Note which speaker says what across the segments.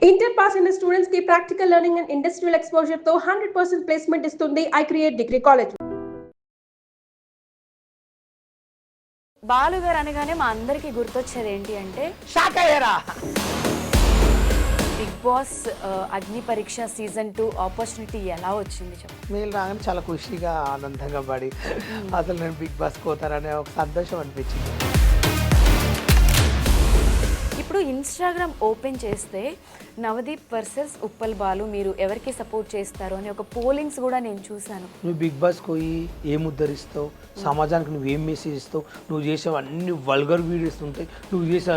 Speaker 1: Inter pass అయిన students కి practical learning and industrial exposure తో 100% ప్లేస్మెంట్ ఇస్తుంది I create degree college.
Speaker 2: Balu గారు అనగానే మా అందరికి గుర్తొచ్చేది ఏంటి అంటే బిగ్ బాస్ అగ్ని పరీక్ష సీజన్ 2 ఆపర్చునిటీ ఎలా వచ్చింది చెప్పండి.
Speaker 3: మెయిల్ రాగానే చాలా ఖుషిగా ఆనందంగా పడి అసలు నేను బిగ్ బాస్ పోతారనే ఒక సంతోషం అనిపించింది.
Speaker 2: ఇప్పుడు ఇన్స్టాగ్రామ్ ఓపెన్ చేస్తే నవదీప్ వర్సెస్ ఉప్పల్ బాలు మీరు ఎవరికి సపోర్ట్ చేస్తారు అని ఒక పోలింగ్స్ కూడా నేను చూశాను.
Speaker 3: నువ్వు బిగ్ బాస్కి పోయి ఏం ఉద్ధరిస్తావు, సమాజానికి నువ్వేం మెసేజ్ ఇస్తావు, నువ్వు చేసేవి అన్ని వల్గర్ వీడియోస్ ఉంటాయి, నువ్వు చేసే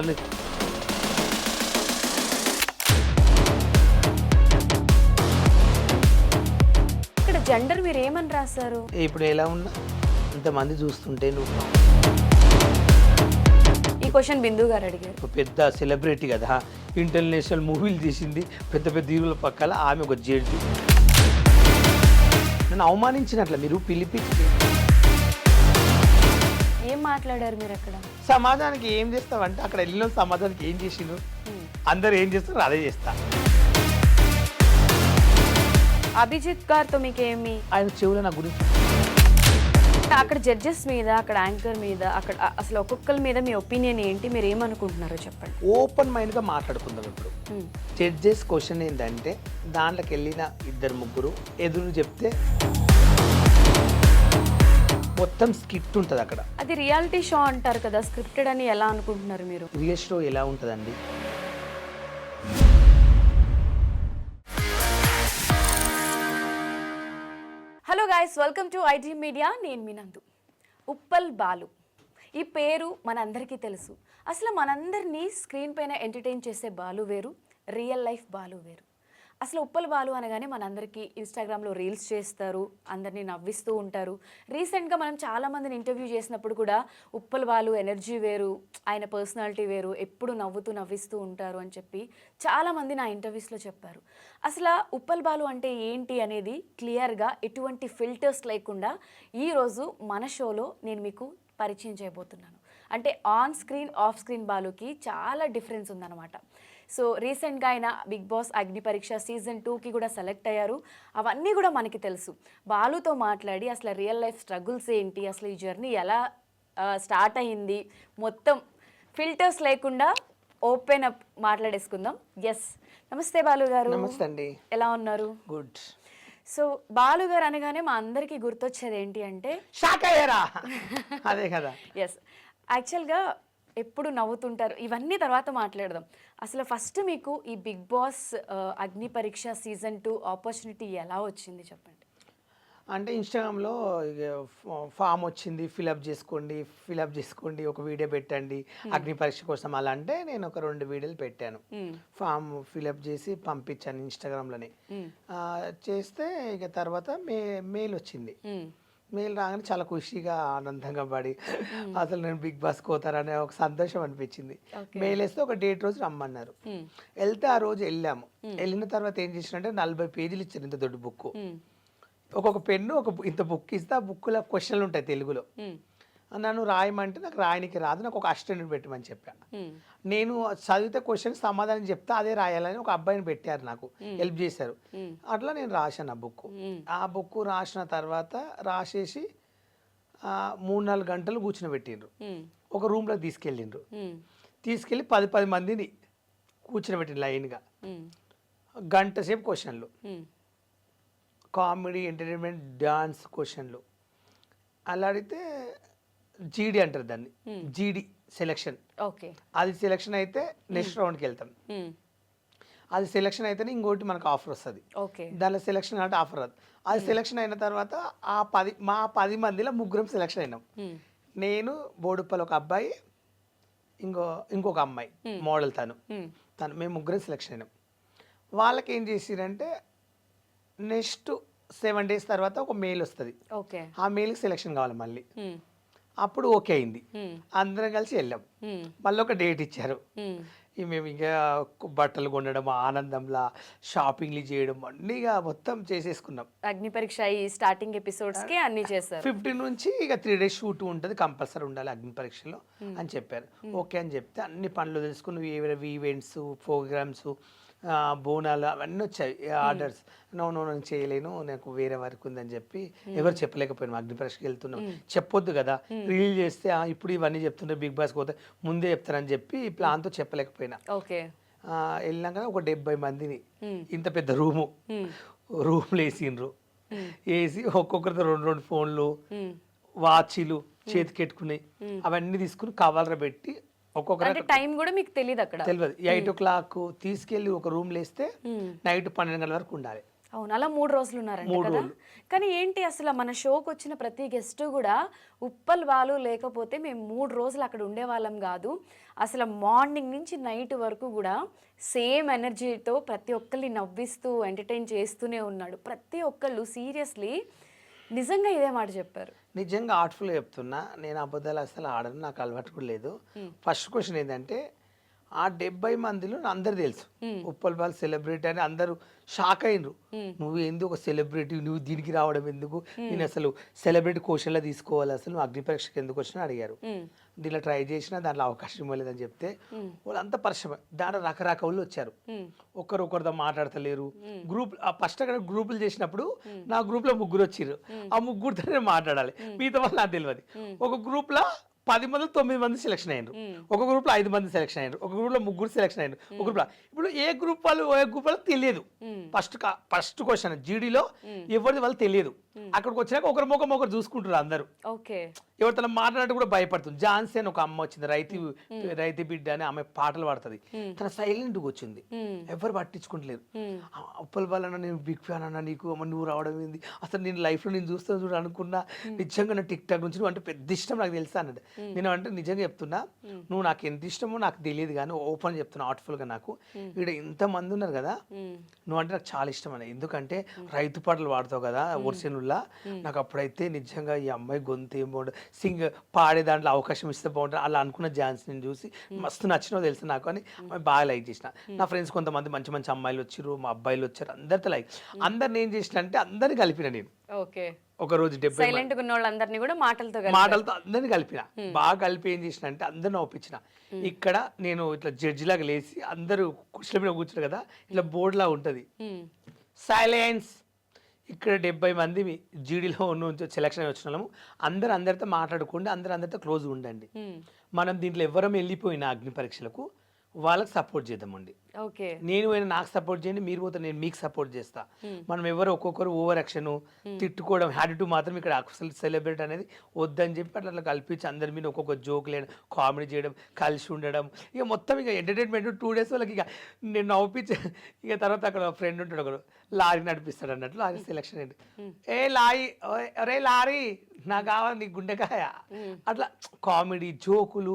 Speaker 2: ఇక్కడ జెండర్ మీరు ఏమని రాశారు?
Speaker 3: ఇప్పుడు ఎలా ఉన్నా ఇంతమంది చూస్తుంటే నువ్వు
Speaker 2: ఈ క్వశ్చన్ బిందు గారు అడిగారు.
Speaker 3: ఒక పెద్ద సెలబ్రిటీ కదా, ఇంటర్నేషనల్ మూవీలు తీసింది, పెద్ద పెద్ద హీరోల పక్కల ఆమె ఒక జడ్జి. నన్ను అవమానించినట్ల మీరు పిలిపించి
Speaker 2: ఏం మాట్లాడారు మీరు అక్కడ?
Speaker 3: సమాజానికి ఏం చేస్తావంటే అక్కడ వెళ్ళిన సమాజానికి ఏం చేసిండ్రు, అందరు ఏం చేస్తారు అదే చేస్తా.
Speaker 2: అభిజిత్ గారితో మీకేమి?
Speaker 3: ఆయన చెవుల నా గురించి
Speaker 2: అక్కడ జడ్జెస్ మీద, అక్కడ యాంకర్ మీద, అక్కడ అసలు ఒక్కొక్కరి మీద మీ ఒపీనియన్ ఏంటి, మీరు ఏమనుకుంటున్నారో చెప్పండి.
Speaker 3: ఓపెన్ మైండ్గా మాట్లాడుకుందాం. ఇప్పుడు జడ్జెస్ క్వశ్చన్ ఏంటంటే దాంట్లోకి వెళ్ళిన ఇద్దరు ముగ్గురు ఎదురు చెప్తే మొత్తం స్కిట్ ఉంటుంది అక్కడ.
Speaker 2: అది రియాలిటీ షో అంటారు కదా, స్క్రిప్టెడ్ అని ఎలా అనుకుంటున్నారు మీరు?
Speaker 3: రియల్ షో ఎలా ఉంటుందండి?
Speaker 2: Hello guys, welcome to IT media. నేను మీ నందు. ఉప్పల్ బాలు ఈ పేరు మనందరికీ తెలుసు. అసలు మనందరినీ స్క్రీన్ పైన ఎంటర్టైన్ చేసే బాలు వేరు, రియల్ లైఫ్ బాలు వేరు. అసలు ఉప్పల్ బాలు అనగానే మనందరికీ ఇన్స్టాగ్రామ్లో రీల్స్ చేస్తారు, అందరినీ నవ్విస్తూ ఉంటారు. రీసెంట్గా మనం చాలామందిని ఇంటర్వ్యూ చేసినప్పుడు కూడా ఉప్పల్ బాలు ఎనర్జీ వేరు, ఆయన పర్సనాలిటీ వేరు, ఎప్పుడు నవ్విస్తూ ఉంటారు అని చెప్పి చాలామంది నా ఇంటర్వ్యూస్లో చెప్పారు. అసలు ఉప్పల్ బాలు అంటే ఏంటి అనేది క్లియర్గా ఎటువంటి ఫిల్టర్స్ లేకుండా ఈరోజు మన షోలో నేను మీకు పరిచయం చేయబోతున్నాను. అంటే ఆన్ స్క్రీన్, ఆఫ్ స్క్రీన్ బాలుకి చాలా డిఫరెన్స్ ఉందన్నమాట. సో రీసెంట్గా ఆయన బిగ్ బాస్ అగ్ని పరీక్ష సీజన్ 2కి కూడా సెలెక్ట్ అయ్యారు. అవన్నీ కూడా మనకి తెలుసు. బాలుతో మాట్లాడి అసలు రియల్ లైఫ్ స్ట్రగుల్స్ ఏంటి, అసలు ఈ జర్నీ ఎలా స్టార్ట్ అయ్యింది, మొత్తం ఫిల్టర్స్ లేకుండా ఓపెన్ అప్ మాట్లాడేసుకుందాం. ఎస్, నమస్తే బాలు గారు.
Speaker 3: నమస్తే అండి.
Speaker 2: ఎలా ఉన్నారు?
Speaker 3: గుడ్.
Speaker 2: సో బాలు గారు అనగానే మా అందరికీ గుర్తొచ్చేది ఏంటి అంటే
Speaker 3: షాక్ అయ్యారా? అదే కదా.
Speaker 2: ఎస్, యాక్చువల్గా ఎప్పుడు నవ్వుతుంటారు, ఇవన్నీ తర్వాత మాట్లాడదాం. అసలు ఫస్ట్ మీకు ఈ బిగ్ బాస్ అగ్ని పరీక్ష సీజన్ 2 ఆపర్చునిటీ ఎలా వచ్చింది చెప్పండి.
Speaker 3: అంటే ఇన్స్టాగ్రామ్లో ఫామ్ వచ్చింది, ఫిలప్ చేసుకోండి, ఒక వీడియో పెట్టండి అగ్ని పరీక్ష కోసం. అలా అంటే నేను ఒక 2 వీడియోలు పెట్టాను, ఫామ్ ఫిలప్ చేసి పంపించాను ఇన్స్టాగ్రామ్లోనే. చేస్తే ఇక తర్వాత మెయిల్ వచ్చింది. మెయిల్ రాగానే చాలా ఖుషిగా ఆనందంగా పడి అసలు నేను బిగ్ బాస్ పోతారనే ఒక సంతోషం అనిపించింది. మెయిల్ వేస్తే ఒక డేట్ రోజు రమ్మన్నారు. వెళ్తే ఆ రోజు వెళ్ళాము. వెళ్ళిన తర్వాత ఏం చేసినంటే 40 పేజీలు ఇచ్చారు, ఇంత దొడ్డు బుక్. ఒక్కొక్క పెన్ను ఇంత బుక్ ఇస్తే ఆ బుక్లో క్వశ్చన్లు ఉంటాయి తెలుగులో. నన్ను రాయమంటే నాకు రాయనికి రాదు, నాకు ఒక అసిస్టెంట్ పెట్టమని చెప్పా. నేను చదివితే క్వశ్చన్ సమాధానం చెప్తే అదే రాయాలని ఒక అబ్బాయిని పెట్టారు, నాకు హెల్ప్ చేశారు. అట్లా నేను రాశాను ఆ బుక్. ఆ బుక్ రాసిన తర్వాత రాసేసి 3-4 గంటలు కూర్చునిపెట్టిండ్రు. ఒక రూమ్లోకి తీసుకెళ్ళి 10 మందిని కూర్చునిపెట్టిండ్రు లైన్గా. గంట సేపు క్వశ్చన్లు, కామెడీ, ఎంటర్టైన్మెంట్, డాన్స్ క్వశ్చన్లు. అలా అడిగితే జీడీ అంటారు దాన్ని, జీడీ సెలెక్షన్.
Speaker 2: ఓకే,
Speaker 3: అది సెలెక్షన్ అయితే నెక్స్ట్ రౌండ్కి వెళ్తాం. అది సెలెక్షన్ అయితేనే ఇంకోటి మనకు ఆఫర్ వస్తుంది.
Speaker 2: ఓకే,
Speaker 3: దానిలో సెలెక్షన్ అంటే ఆఫర్ రాదు. అది సెలెక్షన్ అయిన తర్వాత మా 10 మందిలో 3 సెలెక్షన్ అయినాం. నేను, బోడుప్పల్ ఒక అబ్బాయి, ఇంకొక అమ్మాయి మోడల్, తను మేము 3 సెలెక్షన్ అయినాం. వాళ్ళకి ఏం చేసిరంటే నెక్స్ట్ 7 days తర్వాత ఒక మెయిల్ వస్తుంది. ఆ మెయిల్కి సెలెక్షన్ కావాలి మళ్ళీ. అప్పుడు ఓకే అయింది, అందరం కలిసి వెళ్ళాం. మళ్ళీ ఒక డేట్ ఇచ్చారు. మేము ఇంకా బట్టలు కొనడం, ఆనందంలా షాపింగ్లు చేయడం అన్నీ మొత్తం చేసేసుకున్నాం.
Speaker 2: అగ్ని పరీక్ష ఈ స్టార్టింగ్ ఎపిసోడ్స్కి అన్నీ చేశారు.
Speaker 3: 15 నుంచి ఇక 3 days షూట్ ఉంటుంది, కంపల్సరీ ఉండాలి అగ్ని పరీక్షలో అని చెప్పారు. ఓకే అని చెప్తే అన్ని పనులు తెలుసుకుని, ఈవెంట్స్, ప్రోగ్రామ్స్, బోనాలు అవన్నీ వచ్చాయి ఆర్డర్స్. నేను చేయలేను, నాకు వేరే వర్క్ ఉందని చెప్పి ఎవరు చెప్పలేకపోయినా. అగ్ని పరీక్షకి వెళ్తున్నాం, చెప్పొద్దు కదా, రిలీజ్ చేస్తే ఇప్పుడు ఇవన్నీ చెప్తుంటే బిగ్ బాస్ పోతే ముందే చెప్తారని చెప్పి ఈ ప్లాన్తో చెప్పలేకపోయినా.
Speaker 2: ఓకే.
Speaker 3: వెళ్ళాక ఒక 70 మందిని ఇంత పెద్ద రూమ్లు వేసిండ్రు. వేసి ఒక్కొక్కరితో 2 ఫోన్లు, వాచీలు చేతికెట్టుకున్నాయి, అవన్నీ తీసుకుని కవర్లో పెట్టి ఒక్కొక్కరు.
Speaker 2: టైం కూడా మీకు తెలియదు అక్కడ?
Speaker 3: తెలియదు. 8 o'clock తీసుకెళ్లి ఒక రూమ్ లేస్తే నైట్ 12 గంటల వరకు ఉండాలి.
Speaker 2: అవును, అలా 3 రోజులు ఉన్నారంట కదా. కానీ ఏంటి అసలు మన షోకి వచ్చిన ప్రతి గెస్ట్ కూడా ఉప్పల్ బాలు లేకపోతే మేము 3 రోజులు అక్కడ ఉండేవాళ్ళం కాదు. అసలు మార్నింగ్ నుంచి నైట్ వరకు కూడా సేమ్ ఎనర్జీతో ప్రతి ఒక్కరిని నవ్విస్తూ ఎంటర్టైన్ చేస్తూనే ఉన్నాడు. ప్రతి ఒక్కళ్ళు సీరియస్లీ నిజంగా ఇదే మాట చెప్పారు.
Speaker 3: నిజంగా ఆర్ట్ఫుల్ చెప్తున్నా, నేను అబద్ధాలు అసలు ఆడను, నాకు అలవాటు కూడా లేదు. ఫస్ట్ క్వశ్చన్ ఏంటంటే, ఆ 70 మందిలో అందరు తెలుసు ఉప్పల్ బాల్ సెలబ్రిటీ అని. అందరూ షాక్ అయినరు, నువ్వు ఎందుకు ఒక సెలబ్రిటీ, నువ్వు దీనికి రావడం ఎందుకు, నేను అసలు సెలబ్రిటీ క్వశ్చన్లో తీసుకోవాలి, అసలు నువ్వు అగ్ని పరీక్షకు ఎందుకు వచ్చినా అడిగారు. దీంట్లో ట్రై చేసినా దాంట్లో అవకాశం ఇవ్వలేదని చెప్తే వాళ్ళంతా పరిశ్రమ. దాంట్లో రకరకాలు వచ్చారు, ఒకరితో మాట్లాడతలేరు. ఫస్ట్ అక్కడ గ్రూపులు చేసినప్పుడు నా గ్రూప్లో 3 వచ్చిర్రు, ఆ 3 నేను మాట్లాడాలి, మిగతా వాళ్ళు నాకు తెలియదు. ఒక గ్రూప్లో 10 మంది 9 మంది సెలెక్షన్ అయ్యారు, ఒక గ్రూప్లో 5 మంది సెలెక్షన్ అయ్యారు, ఒక గ్రూప్లో 3 సెలెక్షన్ అయ్యారు, ఒక గ్రూప్లో. ఇప్పుడు ఏ గ్రూప్ వాళ్ళు తెలియదు. ఫస్ట్ క్వశ్చన్ జీడీలో ఎవరిది వాళ్ళు తెలియదు. అక్కడికి వచ్చినాక ఒకరి ముఖం ఒకరు చూసుకుంటారు అందరూ. ఎవరు తన మాట్లాడినట్టు కూడా భయపడుతుంది. ఝాన్సీ అని ఒక అమ్మ వచ్చింది, రైతు బిడ్డ అని ఆమె పాటలు పాడుతుంది. తన సైలెంట్గా వచ్చింది, ఎవరు పట్టించుకుంటలేరు. ఉప్పల్ బాలన్న నేను బిగ్ ఫ్యాన్ అన్న, నీకు నువ్వు రావడం ఏంది, అసలు నేను లైఫ్లో నేను చూస్తాను చూడ అనుకున్నా, నిజంగా నా టిక్ టాక్ నుంచి నువ్వు అంటే పెద్ద ఇష్టం నాకు తెలుసా అన్నది. నేను అంటే నిజంగా చెప్తున్నా, నువ్వు నాకు ఎంత ఇష్టమో నాకు తెలియదు కానీ ఓపెన్ చెప్తున్నా ఆర్ట్ఫుల్గా, నాకు ఇక్కడ ఇంతమంది ఉన్నారు కదా, నువ్వు అంటే నాకు చాలా ఇష్టం అని. ఎందుకంటే రైతు పాటలు పాడతావు కదా ఒరిజినల్లా, నాకు అప్పుడైతే నిజంగా ఈ అమ్మాయి గొంతు ఏం బాగుంటుంది, పాడే దాంట్లో అవకాశం ఇస్తే బాగుంటుంది అలా అనుకున్న ఝాన్సీని చూసి మస్తు నచ్చినో తెలుసు నాకు అని బాగా లైక్ చేసిన. నా ఫ్రెండ్స్ కొంతమంది మంచి మంచి అమ్మాయిలు వచ్చారు, మా అబ్బాయిలు వచ్చారు, అందరితో లైక్. అందరిని ఏం చేసిన అంటే అందరిని కలిపిన నేను. ఒక రోజు
Speaker 2: 70 కూడా మాటలతో
Speaker 3: అందరిని కలిపిన, బాగా కలిపి ఏం చేసిన అంటే అందరిని ఒప్పించిన. ఇక్కడ నేను ఇట్లా జడ్జి లాగా లేచి అందరూ కుర్చీల మీద కూర్చున్నారు కదా, ఇట్లా బోర్డు లా ఉంటది, సైలెన్స్. ఇక్కడ 70 మంది జీడీలో నుంచి సెలక్షన్ వచ్చిన వాళ్ళము, అందరితో మాట్లాడుకోండి, అందరితో క్లోజ్గా ఉండండి. మనం దీంట్లో ఎవరం వెళ్ళిపోయిన అగ్ని పరీక్షలకు వాళ్ళకి సపోర్ట్ చేద్దామండి. నేను పోయినా నాకు సపోర్ట్ చేయండి, మీరు పోతే నేను మీకు సపోర్ట్ చేస్తా. మనం ఎవరు ఒక్కొక్కరు ఓవర్ యాక్షన్ తిట్టుకోవడం హ్యాటిట్యూడ్ మాత్రం ఇక్కడ అసలు సెలబ్రేట్ అనేది వద్దని చెప్పి అట్లా కల్పించి అందరి మీద ఒక్కొక్క జోక్ లేయడం, కామెడీ చేయడం, కలిసి ఉండడం, ఇక మొత్తం ఇక ఎంటర్టైన్మెంట్ 2 days వాళ్ళకి ఇక నేను నవ్వుపించి. ఇక తర్వాత అక్కడ ఫ్రెండ్ ఉంటాడు ఒకడు, లారీ నడిపిస్తాడు అన్నట్లు, లారీ సెలక్షన్ అయింది. ఏ లారీ, అరే లారీ నాకు కావాలి నీ గుండెకాయ, అట్లా కామెడీ జోకులు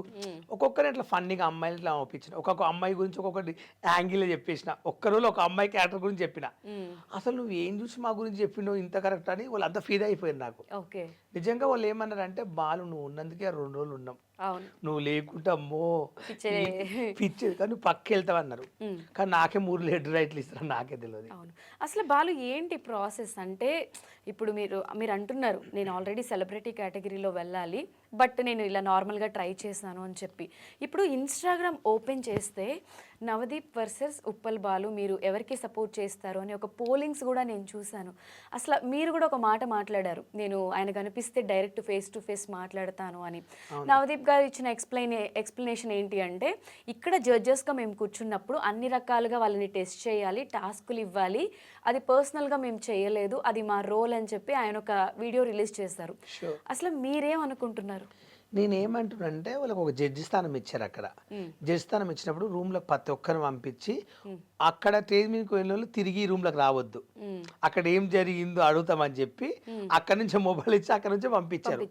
Speaker 3: ఒక్కొక్కరు అట్లా ఫన్నీగా అమ్మాయిలు ఇట్లా పంపించిన. ఒక్కొక్క అమ్మాయి గురించి ఒక్కొక్కటి యాంగిల్ చెప్పేసిన. ఒక్క రోజు ఒక అమ్మాయి క్యారెక్టర్ గురించి చెప్పిన, అసలు నువ్వు ఏం చూసి మా గురించి చెప్పినావు ఇంత కరెక్ట్ అని వాళ్ళంతా ఫీల్ అయిపోయింది నాకు. నిజంగా వాళ్ళు ఏమన్నారంటే, బాలు నువ్వు ఉన్నందుకే 2 రోజులు ఉన్నాం, నువ్వు లేకుంటే అమ్మో పిచ్చేది కానీ నువ్వు పక్క వెళ్తావు అన్నారు. కానీ నాకే 3 లెటర్ రైట్లు ఇస్తారు, నాకే తెలియదు.
Speaker 2: అవును, అసలు బాలు ఏంటి ప్రాసెస్ అంటే, ఇప్పుడు మీరు అంటున్నారు నేను ఆల్రెడీ సెలబ్రిటీ కేటగిరీలో వెళ్ళాలి, బట్ నేను ఇలా నార్మల్గా ట్రై చేశాను అని చెప్పి. ఇప్పుడు ఇన్స్టాగ్రామ్ ఓపెన్ చేస్తే నవదీప్ వర్సెస్ ఉప్పల్ బాలు, మీరు ఎవరికి సపోర్ట్ చేస్తారు అని ఒక పోలింగ్స్ కూడా నేను చూశాను. అసలు మీరు కూడా ఒక మాట మాట్లాడారు, నేను ఆయన కనిపిస్తే డైరెక్ట్ ఫేస్ టు ఫేస్ మాట్లాడతాను అని. నవదీప్ గారు ఇచ్చిన ఎక్స్ప్లెనేషన్ ఏంటి అంటే, ఇక్కడ జడ్జెస్గా మేము కూర్చున్నప్పుడు అన్ని రకాలుగా వాళ్ళని టెస్ట్ చేయాలి, టాస్కులు ఇవ్వాలి, అది పర్సనల్గా మేము చేయలేదు, అది మా రోల్ అని చెప్పి ఆయన ఒక వీడియో రిలీజ్ చేశారు. అసలు మీరేమనుకుంటున్నారు?
Speaker 3: నేనేమంటున్నానంటే, వాళ్ళకి ఒక జడ్జి స్థానం ఇచ్చారు. అక్కడ జడ్జి స్థానం ఇచ్చినప్పుడు రూమ్లోకి ప్రతి ఒక్కరిని పంపించి, అక్కడ స్టేజ్ మీదకి వెళ్ళిన వాళ్ళు తిరిగి రూమ్లోకి రావద్దు, అక్కడ ఏం జరిగిందో అడుగుతామని చెప్పి అక్కడ నుంచి మొబైల్ ఇచ్చి అక్కడ నుంచి పంపించారు.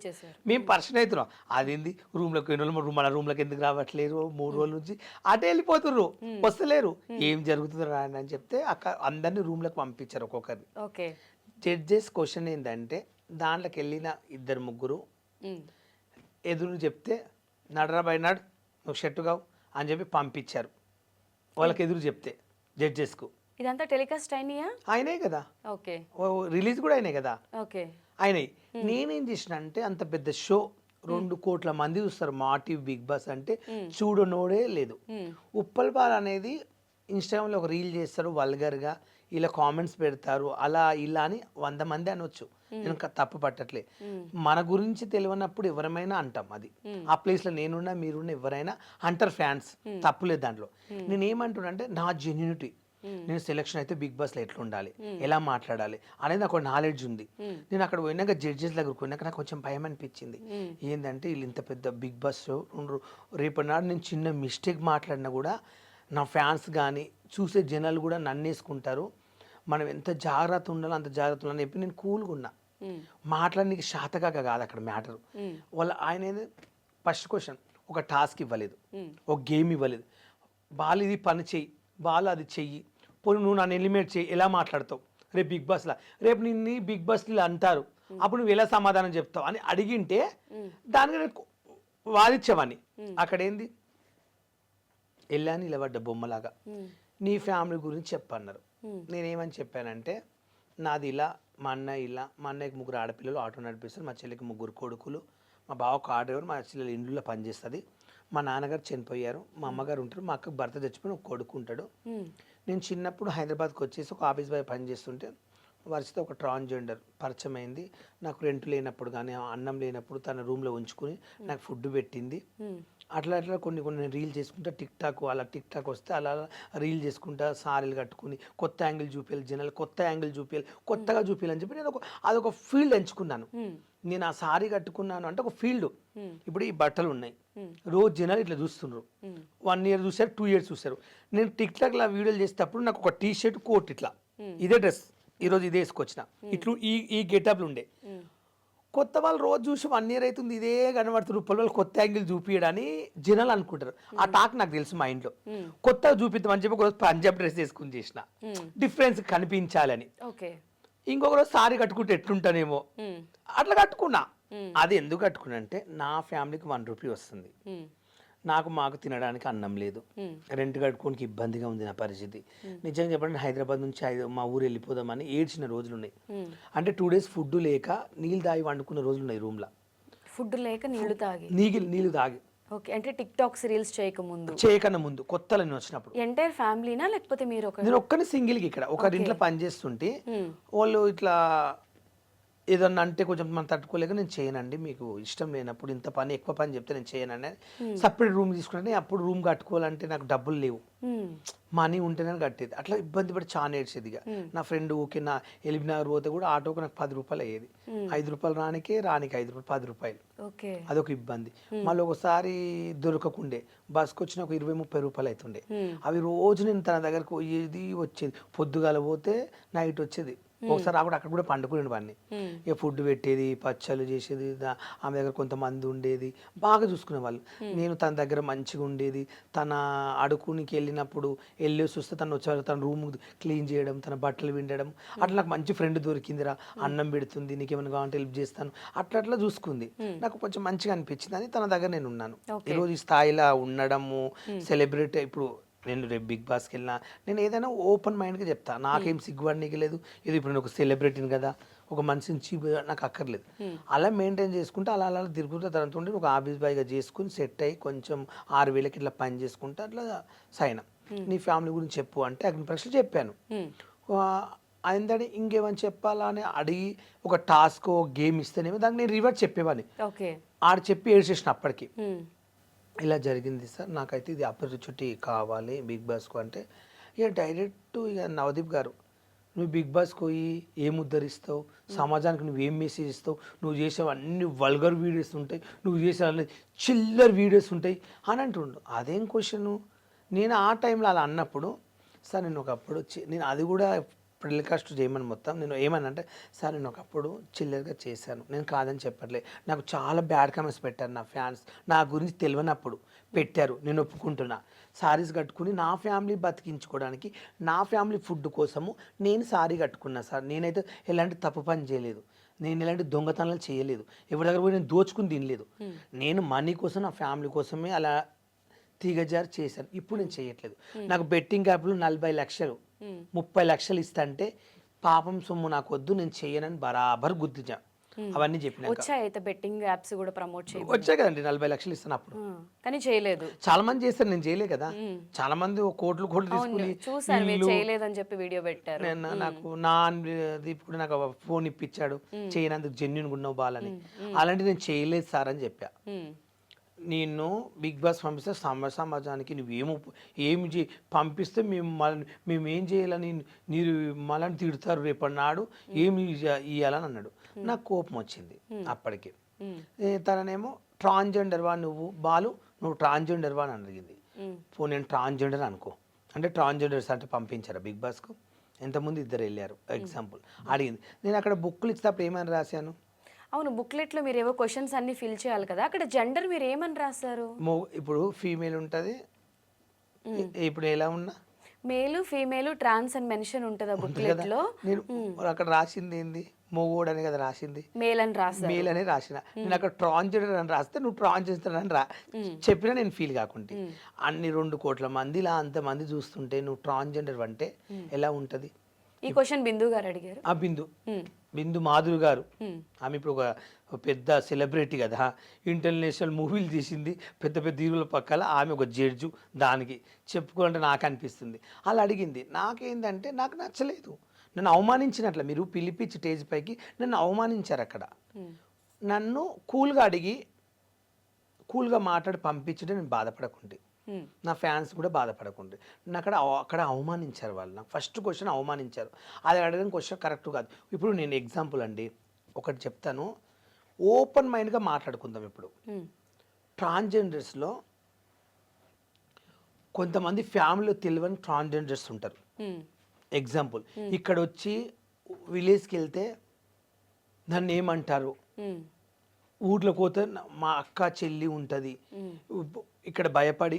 Speaker 3: మేము పర్సన్ అవుతున్నాం, అదేంది రూమ్లోకి వెళ్ళిన వాళ్ళు మన రూమ్లోకి ఎందుకు రావట్లేరు, 3 రోజుల నుంచి అటే వెళ్ళిపోతుర్రు, వస్తలేరు, ఏం జరుగుతుందో అని చెప్తే అక్కడ అందరినీ రూమ్లోకి పంపించారు ఒక్కొక్కరిని. జడ్జెస్ క్వశ్చన్ ఏంటంటే, దాంట్లోకి వెళ్ళిన 2-3 ఎదురు చెప్తే నడరా బై నడు నువ్వు షెట్టు కావు అని చెప్పి పంపించారు వాళ్ళకి ఎదురు చెప్తే జడ్జెస్కు.
Speaker 2: ఇదంతా టెలికాస్ట్ అయినే
Speaker 3: కదా, రిలీజ్ కూడా అయినాయి కదా, అయినాయి. నేనేం చేసిన అంటే, అంత పెద్ద షో 2 కోట్ల మంది చూస్తారు, మా టీవీ బిగ్ బాస్ అంటే చూడనోడే లేదు. ఉప్పల్ బాల్ అనేది ఇన్స్టాగ్రామ్లో ఒక రీల్ చేస్తారు వల్గర్గా, ఇలా కామెంట్స్ పెడతారు, అలా ఇలా అని 100 మంది అనొచ్చు. నేను తప్పు పట్టట్లే. మన గురించి తెలియనప్పుడు ఎవరమైనా అంటాం. అది ఆ ప్లేస్లో నేనున్నా మీరున్న ఎవరైనా అంటారు ఫ్యాన్స్, తప్పులేదు దాంట్లో. నేను ఏమంటున్నా అంటే నా జెన్యూనిటీ, నేను సెలెక్షన్ అయితే బిగ్ బాస్లో ఎట్లా ఉండాలి, ఎలా మాట్లాడాలి అనేది నాకు నాలెడ్జ్ ఉంది. నేను అక్కడ పోయినాక జడ్జెస్ దగ్గరకు పోయినాక నాకు కొంచెం భయం అనిపించింది. ఏంటంటే వీళ్ళు ఇంత పెద్ద బిగ్ బాస్ రేపటి నాడు నేను చిన్న మిస్టేక్ మాట్లాడినా కూడా నా ఫ్యాన్స్ కానీ చూసే జనాలు కూడా నన్ను వేసుకుంటారు. మనం ఎంత జాగ్రత్త ఉండాలో అంత జాగ్రత్త ఉండాలని చెప్పి నేను కూల్గా ఉన్నా. మాట్లాడడానికి శాతకాక కాదు అక్కడ మ్యాటర్. వాళ్ళ ఆయన ఫస్ట్ క్వశ్చన్ ఒక టాస్క్ ఇవ్వలేదు, ఒక గేమ్ ఇవ్వలేదు. బాలు ఇది పని చెయ్యి, బాలు అది చెయ్యి, పోనీ నువ్వు నన్ను ఎలిమినేట్ చేయి, ఎలా మాట్లాడతావు రేపు బిగ్ బాస్లో, రేపు నిన్ను బిగ్ బాస్లో అంటారు, అప్పుడు నువ్వు ఎలా సమాధానం చెప్తావు అని అడిగింటే దానికి నేను వాదించేవాడిని. అక్కడ ఏంది వెళ్ళాను నిలబడ్డ బొమ్మలాగా, నీ ఫ్యామిలీ గురించి చెప్పన్నారు. నేనేమని చెప్పానంటే నాది ఇలా, మా అన్న ఇలా, మా అన్నయ్యకి 3 ఆడపిల్లలు, ఆటో నడిపిస్తారు, మా చెల్లికి 3 కొడుకులు, మా బావ కార్ డ్రైవర్, మా చెల్లెలు ఇండ్లలో పనిచేస్తుంది, మా నాన్నగారు చనిపోయారు, మా అమ్మగారు ఉంటారు, మా అక్కకు భర్త చచ్చిపోయిన ఒక కొడుకు ఉంటాడు. నేను చిన్నప్పుడు హైదరాబాద్కి వచ్చేసి ఒక ఆఫీస్ బాయ్ పని చేస్తుంటే వరుసతో ఒక ట్రాన్స్జెండర్ పరిచయం అయింది. నాకు రెంట్ లేనప్పుడు కానీ అన్నం లేనప్పుడు తన రూమ్లో ఉంచుకుని నాకు ఫుడ్ పెట్టింది. అట్లా అట్లా కొన్ని నేను రీల్ చేసుకుంటా, టిక్ టాక్ వస్తే అలా రీల్ చేసుకుంటా, సారీలు కట్టుకుని కొత్త యాంగిల్ చూపించాలి, జనాలు కొత్త యాంగిల్ చూపించాలి, కొత్తగా చూపించాలని చెప్పి నేను అదొక ఫీల్డ్ ఎంచుకున్నాను. నేను ఆ సారీ కట్టుకున్నాను అంటే ఒక ఫీల్డ్. ఇప్పుడు ఈ బట్టలు ఉన్నాయి, రోజు జనాలు ఇట్లా చూస్తున్నారు, 1 year చూసారు, 2 years చూసారు. నేను టిక్ టాక్లో వీడియోలు చేసేటప్పుడు నాకు ఒక టీ షర్ట్, కోట్, ఇట్లా ఇదే డ్రెస్ ఈరోజు ఇదే వేసుకొచ్చిన, ఇట్లు ఈ గెటప్లు ఉండే. కొత్త వాళ్ళు రోజు చూసి 1 year అవుతుంది ఇదే కనబడుతున్నారు, వాళ్ళు కొత్త యాంగిల్ చూపించడని జనాలు అనుకుంటారు. ఆ టాక్ నాకు తెలుసు మైండ్లో. కొత్తగా చూపిద్దామని చెప్పి ఒకరోజు పంజాబ్ డ్రెస్ వేసుకుని చేసిన, డిఫరెన్స్ కనిపించాలని. ఇంకొక రోజు సారీ కట్టుకుంటే ఎట్లుంటానేమో అట్లా కట్టుకున్నా. అది ఎందుకు కట్టుకున్నా అంటే నా ఫ్యామిలీకి 1 రూపీ వస్తుంది, మాకు తినడానికి అన్నం లేదు, రెంట్ కట్టుకోనికి ఇబ్బందిగా ఉంది నా పరిస్థితి. నిజంగా చెప్పండి హైదరాబాద్ నుంచి మా ఊరు వెళ్ళిపోదామని ఏడ్చిన రోజులు ఉన్నాయి. అంటే 2 days ఫుడ్ లేక నీళ్ళు తాగి వండుకున్న రోజులు ఉన్నాయి రూమ్లో.
Speaker 2: ఫుడ్ లేక నీళ్లు
Speaker 3: తాగి.
Speaker 2: ఓకే, అంటే టిక్ టాక్స్ రీల్స్
Speaker 3: చేయకన్నా ముందు కొత్తలో నేను వచ్చినప్పుడు
Speaker 2: ఎంటైర్ ఫ్యామిలీనా లేకపోతే మీరు
Speaker 3: నేను ఒక్కని సింగిల్కి ఇక్కడ ఒకరింట్లో పని చేస్తుంటే వాళ్ళు ఇట్లా ఏదన్నా అంటే కొంచెం మనం తట్టుకోలేక నేను చేయనండి, మీకు ఇష్టం లేనప్పుడు ఇంత పని ఎక్కువ పని చెప్తే నేను చేయనండి. సపరేట్ రూమ్ తీసుకుంటే అప్పుడు రూమ్ కట్టుకోవాలంటే నాకు డబ్బులు లేవు, మనీ ఉంటేనే కట్టేది. అట్లా ఇబ్బంది పడి చాలా ఏడ్చేది. నా ఫ్రెండ్ ఊకే నా ఎలిబినగర్ పోతే కూడా ఆటోకి నాకు 10 రూపాయలు అయ్యేది. 5 రూపాయలు రానికి 5 రూపాయలు, 10 రూపాయలు, అదొక ఇబ్బంది. మళ్ళీ ఒకసారి దొరకకుండే బస్కి వచ్చిన ఒక 20-30 రూపాయలు అవుతుండే. అవి రోజు నేను తన దగ్గరకు పోయేది వచ్చేది. పొద్దుగాల పోతే నైట్ వచ్చేది. ఒకసారి రాకుండా అక్కడ కూడా పండుకునే వాడిని. ఇక ఫుడ్ పెట్టేది, పచ్చళ్ళు చేసేది, ఆమె దగ్గర కొంతమంది ఉండేది, బాగా చూసుకునే వాళ్ళు. నేను తన దగ్గర మంచిగా ఉండేది. తన అడుకునికి వెళ్ళినప్పుడు వెళ్ళేసి వస్తే తను వచ్చేవారు, తన రూమ్ క్లీన్ చేయడం, తన బట్టలు విండడం. అట్లా నాకు మంచి ఫ్రెండ్ దొరికిందిరా, అన్నం పెడుతుంది, నీకేమైనా కావాలంటే హెల్ప్ చేస్తాను, అట్లా చూసుకుంది. నాకు కొంచెం మంచిగా అనిపించింది అని తన దగ్గర నేను ఉన్నాను. ఈరోజు ఈ స్థాయిలో ఉండడము, సెలబ్రిటీ. ఇప్పుడు నేను రేపు బిగ్ బాస్కి వెళ్ళినా నేను ఏదైనా ఓపెన్ మైండ్గా చెప్తా, నాకేం సిగ్గుపడనీకి లేదు. ఇది ఇప్పుడు నేను ఒక సెలబ్రిటీని కదా, ఒక మనిషిని నాకు అక్కర్లేదు. అలా మెయింటైన్ చేసుకుంటే అలా తిరుగుతూ తనతో ఒక ఆఫీస్ బాయ్గా చేసుకుని సెట్ అయ్యి కొంచెం 6,000కి ఇట్లా పని చేసుకుంటే అట్లా సైన్. నీ ఫ్యామిలీ గురించి చెప్పు అంటే అగ్ని పరీక్షలు చెప్పాను. అయిందని ఇంకేమని చెప్పాలా అని అడిగి ఒక టాస్క్ గేమ్ ఇస్తేనేమో దానికి నేను రివర్స్ చెప్పేవాడిని. ఆడు చెప్పి ఏడ్చేసిన అప్పటికి, ఇలా జరిగింది సార్, నాకైతే ఇది ఆపర్చునిటీ కావాలి బిగ్ బాస్కు అంటే. ఇక డైరెక్ట్ ఇక నవదీప్ గారు, నువ్వు బిగ్ బాస్కి పోయి ఏం ఉద్ధరిస్తావు, సమాజానికి నువ్వేం మెసేజ్ ఇస్తావు, నువ్వు చేసేవి అన్ని వల్గర్ వీడియోస్ ఉంటాయి, నువ్వు చేసే చిల్లర్ వీడియోస్ ఉంటాయి అని అంటుండు. అదేం క్వశ్చను? నేను ఆ టైంలో అలా అన్నప్పుడు సార్ నేను ఒకప్పుడు నేను అది కూడా టెలికాస్ట్ చేయమని మొత్తం నేను ఏమనంటే సార్ నేను ఒకప్పుడు చిల్లర్గా చేశాను, నేను కాదని చెప్పట్లే, నాకు చాలా బ్యాడ్ కామెంట్స్ పెట్టారు నా ఫ్యాన్స్, నా గురించి తెలియనప్పుడు పెట్టారు, నేను ఒప్పుకుంటున్నా. సారీస్ కట్టుకుని నా ఫ్యామిలీ బతికించుకోవడానికి, నా ఫ్యామిలీ ఫుడ్ కోసము నేను సారీ కట్టుకున్నా సార్. నేనైతే ఎలాంటి తప్పు పని చేయలేదు, నేను ఎలాంటి దొంగతనాలు చేయలేదు, ఎవరి దగ్గర పోయి నేను దోచుకుని తినలేదు. నేను మనీ కోసం, నా ఫ్యామిలీ కోసమే అలా తీగజారు చేశాను. ఇప్పుడు నేను చేయట్లేదు. నాకు బెట్టింగ్ యాప్లు 40 లక్షలు 30 లక్షలు ఇస్తా అంటే పాపం సొమ్ము నాకు వద్దు, నేను చెయ్యనని బరాబర్ గుర్తించా. అవన్నీ చెప్పినాక
Speaker 2: వచ్చాయి అయితే బెట్టింగ్ యాప్స్ కూడా ప్రమోట్ చేయాలి
Speaker 3: వచ్చాయి కదండి 40 లక్షలు ఇస్తాను అప్పుడు.
Speaker 2: కానీ చేయలేదు.
Speaker 3: చాలా మంది చేస్తారు, నేను చేయలే కదా. చాలా మంది కోట్లు తీసుకుని
Speaker 2: చూసాను మీరు చేయలేదని చెప్పి వీడియో పెట్టారు.
Speaker 3: నాకు దీప్ కూడా నాకు ఫోన్ ఇప్పించాడు, చేయనందుకు జెన్యున్ ఉన్నావు బాలని. అలాంటి నేను చేయలేదు సార్ అని చెప్పా. నేను బిగ్ బాస్ పంపిస్తే సమాజానికి ఏమి పంపిస్తే మేము ఏం చేయాలని మీరు మళ్ళీ తిడతారు రేపటి నాడు, ఏమి ఇవ్వాలని అన్నాడు. నాకు కోపం వచ్చింది అప్పటికి. తననేమో ట్రాన్స్జెండర్ వా నువ్వు బాలు, నువ్వు ట్రాన్స్జెండర్ వా అని అడిగింది. నేను ట్రాన్స్జెండర్ అనుకో అంటే ట్రాన్స్జెండర్స్ అంటే పంపించారా బిగ్ బాస్కు? ఎంతమంది ఇద్దరు వెళ్ళారు ఎగ్జాంపుల్ అడిగింది. నేను అక్కడ బుక్లు ఇచ్చినప్పుడు ఏమని రాశాను?
Speaker 2: అవును, బుక్లెట్లో మీరు ఏవో క్వశ్చన్స్ అన్ని ఫిల్ చేయాలి కదా, అక్కడ జెండర్ మీరు ఏమని రాశారు?
Speaker 3: ఇప్పుడు ఫీమేల్ ఉంటుంది, ఇప్పుడు ఎలా ఉన్నా
Speaker 2: మేలు ఫీమేల్ ట్రాన్స్ అని మెన్షన్ ఉంటుంది ఆ బుక్లెట్లో.
Speaker 3: నేను అక్కడ రాసింది ఏంది? మొగోడు అని కదా రాసింది,
Speaker 2: మేల్ అని రాశారు.
Speaker 3: మేల్ అని రాసిన. నేను అక్కడ ట్రాన్స్జెండర్ అని రాస్తే నువ్వు ట్రాన్స్జెండర్ అని చెప్పినా నేను ఫీల్ కాకుంటే. అన్ని 2 కోట్ల మందిలా అంతమంది చూస్తుంటే నువ్వు ట్రాన్స్జెండర్ అంటే ఎలా ఉంటది?
Speaker 2: ఈ క్వశ్చన్ బిందు గారు అడిగారు.
Speaker 3: ఆ బిందు మాధురి గారు, ఆమె ఇప్పుడు ఒక పెద్ద సెలబ్రిటీ కదా, ఇంటర్నేషనల్ మూవీలు తీసింది, పెద్ద పెద్ద హీరోల పక్కల ఆమె ఒక జడ్జు. దానికి చెప్పుకోవాలంటే నాకు అనిపిస్తుంది. అలా అడిగింది. నాకేందంటే నాకు నచ్చలేదు, నన్ను అవమానించినట్ల. మీరు పిలిపించి స్టేజ్ పైకి నన్ను అవమానించారు. అక్కడ నన్ను కూల్గా అడిగి కూల్గా మాట్లాడి పంపించడం నేను బాధపడకుంటే, నా ఫ్యాన్స్ కూడా బాధపడకుండే. నన్ను అక్కడ అవమానించారు వాళ్ళు. నాకు ఫస్ట్ క్వశ్చన్ అవమానించారు. అది అడగని క్వశ్చన్ కరెక్ట్ కాదు. ఇప్పుడు నేను ఎగ్జాంపుల్ అండి ఒకటి చెప్తాను, ఓపెన్ మైండ్గా మాట్లాడుకుందాం. ఇప్పుడు ట్రాన్స్జెండర్స్లో కొంతమంది ఫ్యామిలీలో తెలియని ట్రాన్స్జెండర్స్ ఉంటారు. ఎగ్జాంపుల్ ఇక్కడ వచ్చి విలేజ్కి వెళ్తే నన్ను ఏమంటారు, ఊర్లో పోతే మా అక్క చెల్లి ఉంటుంది, ఇక్కడ భయపడి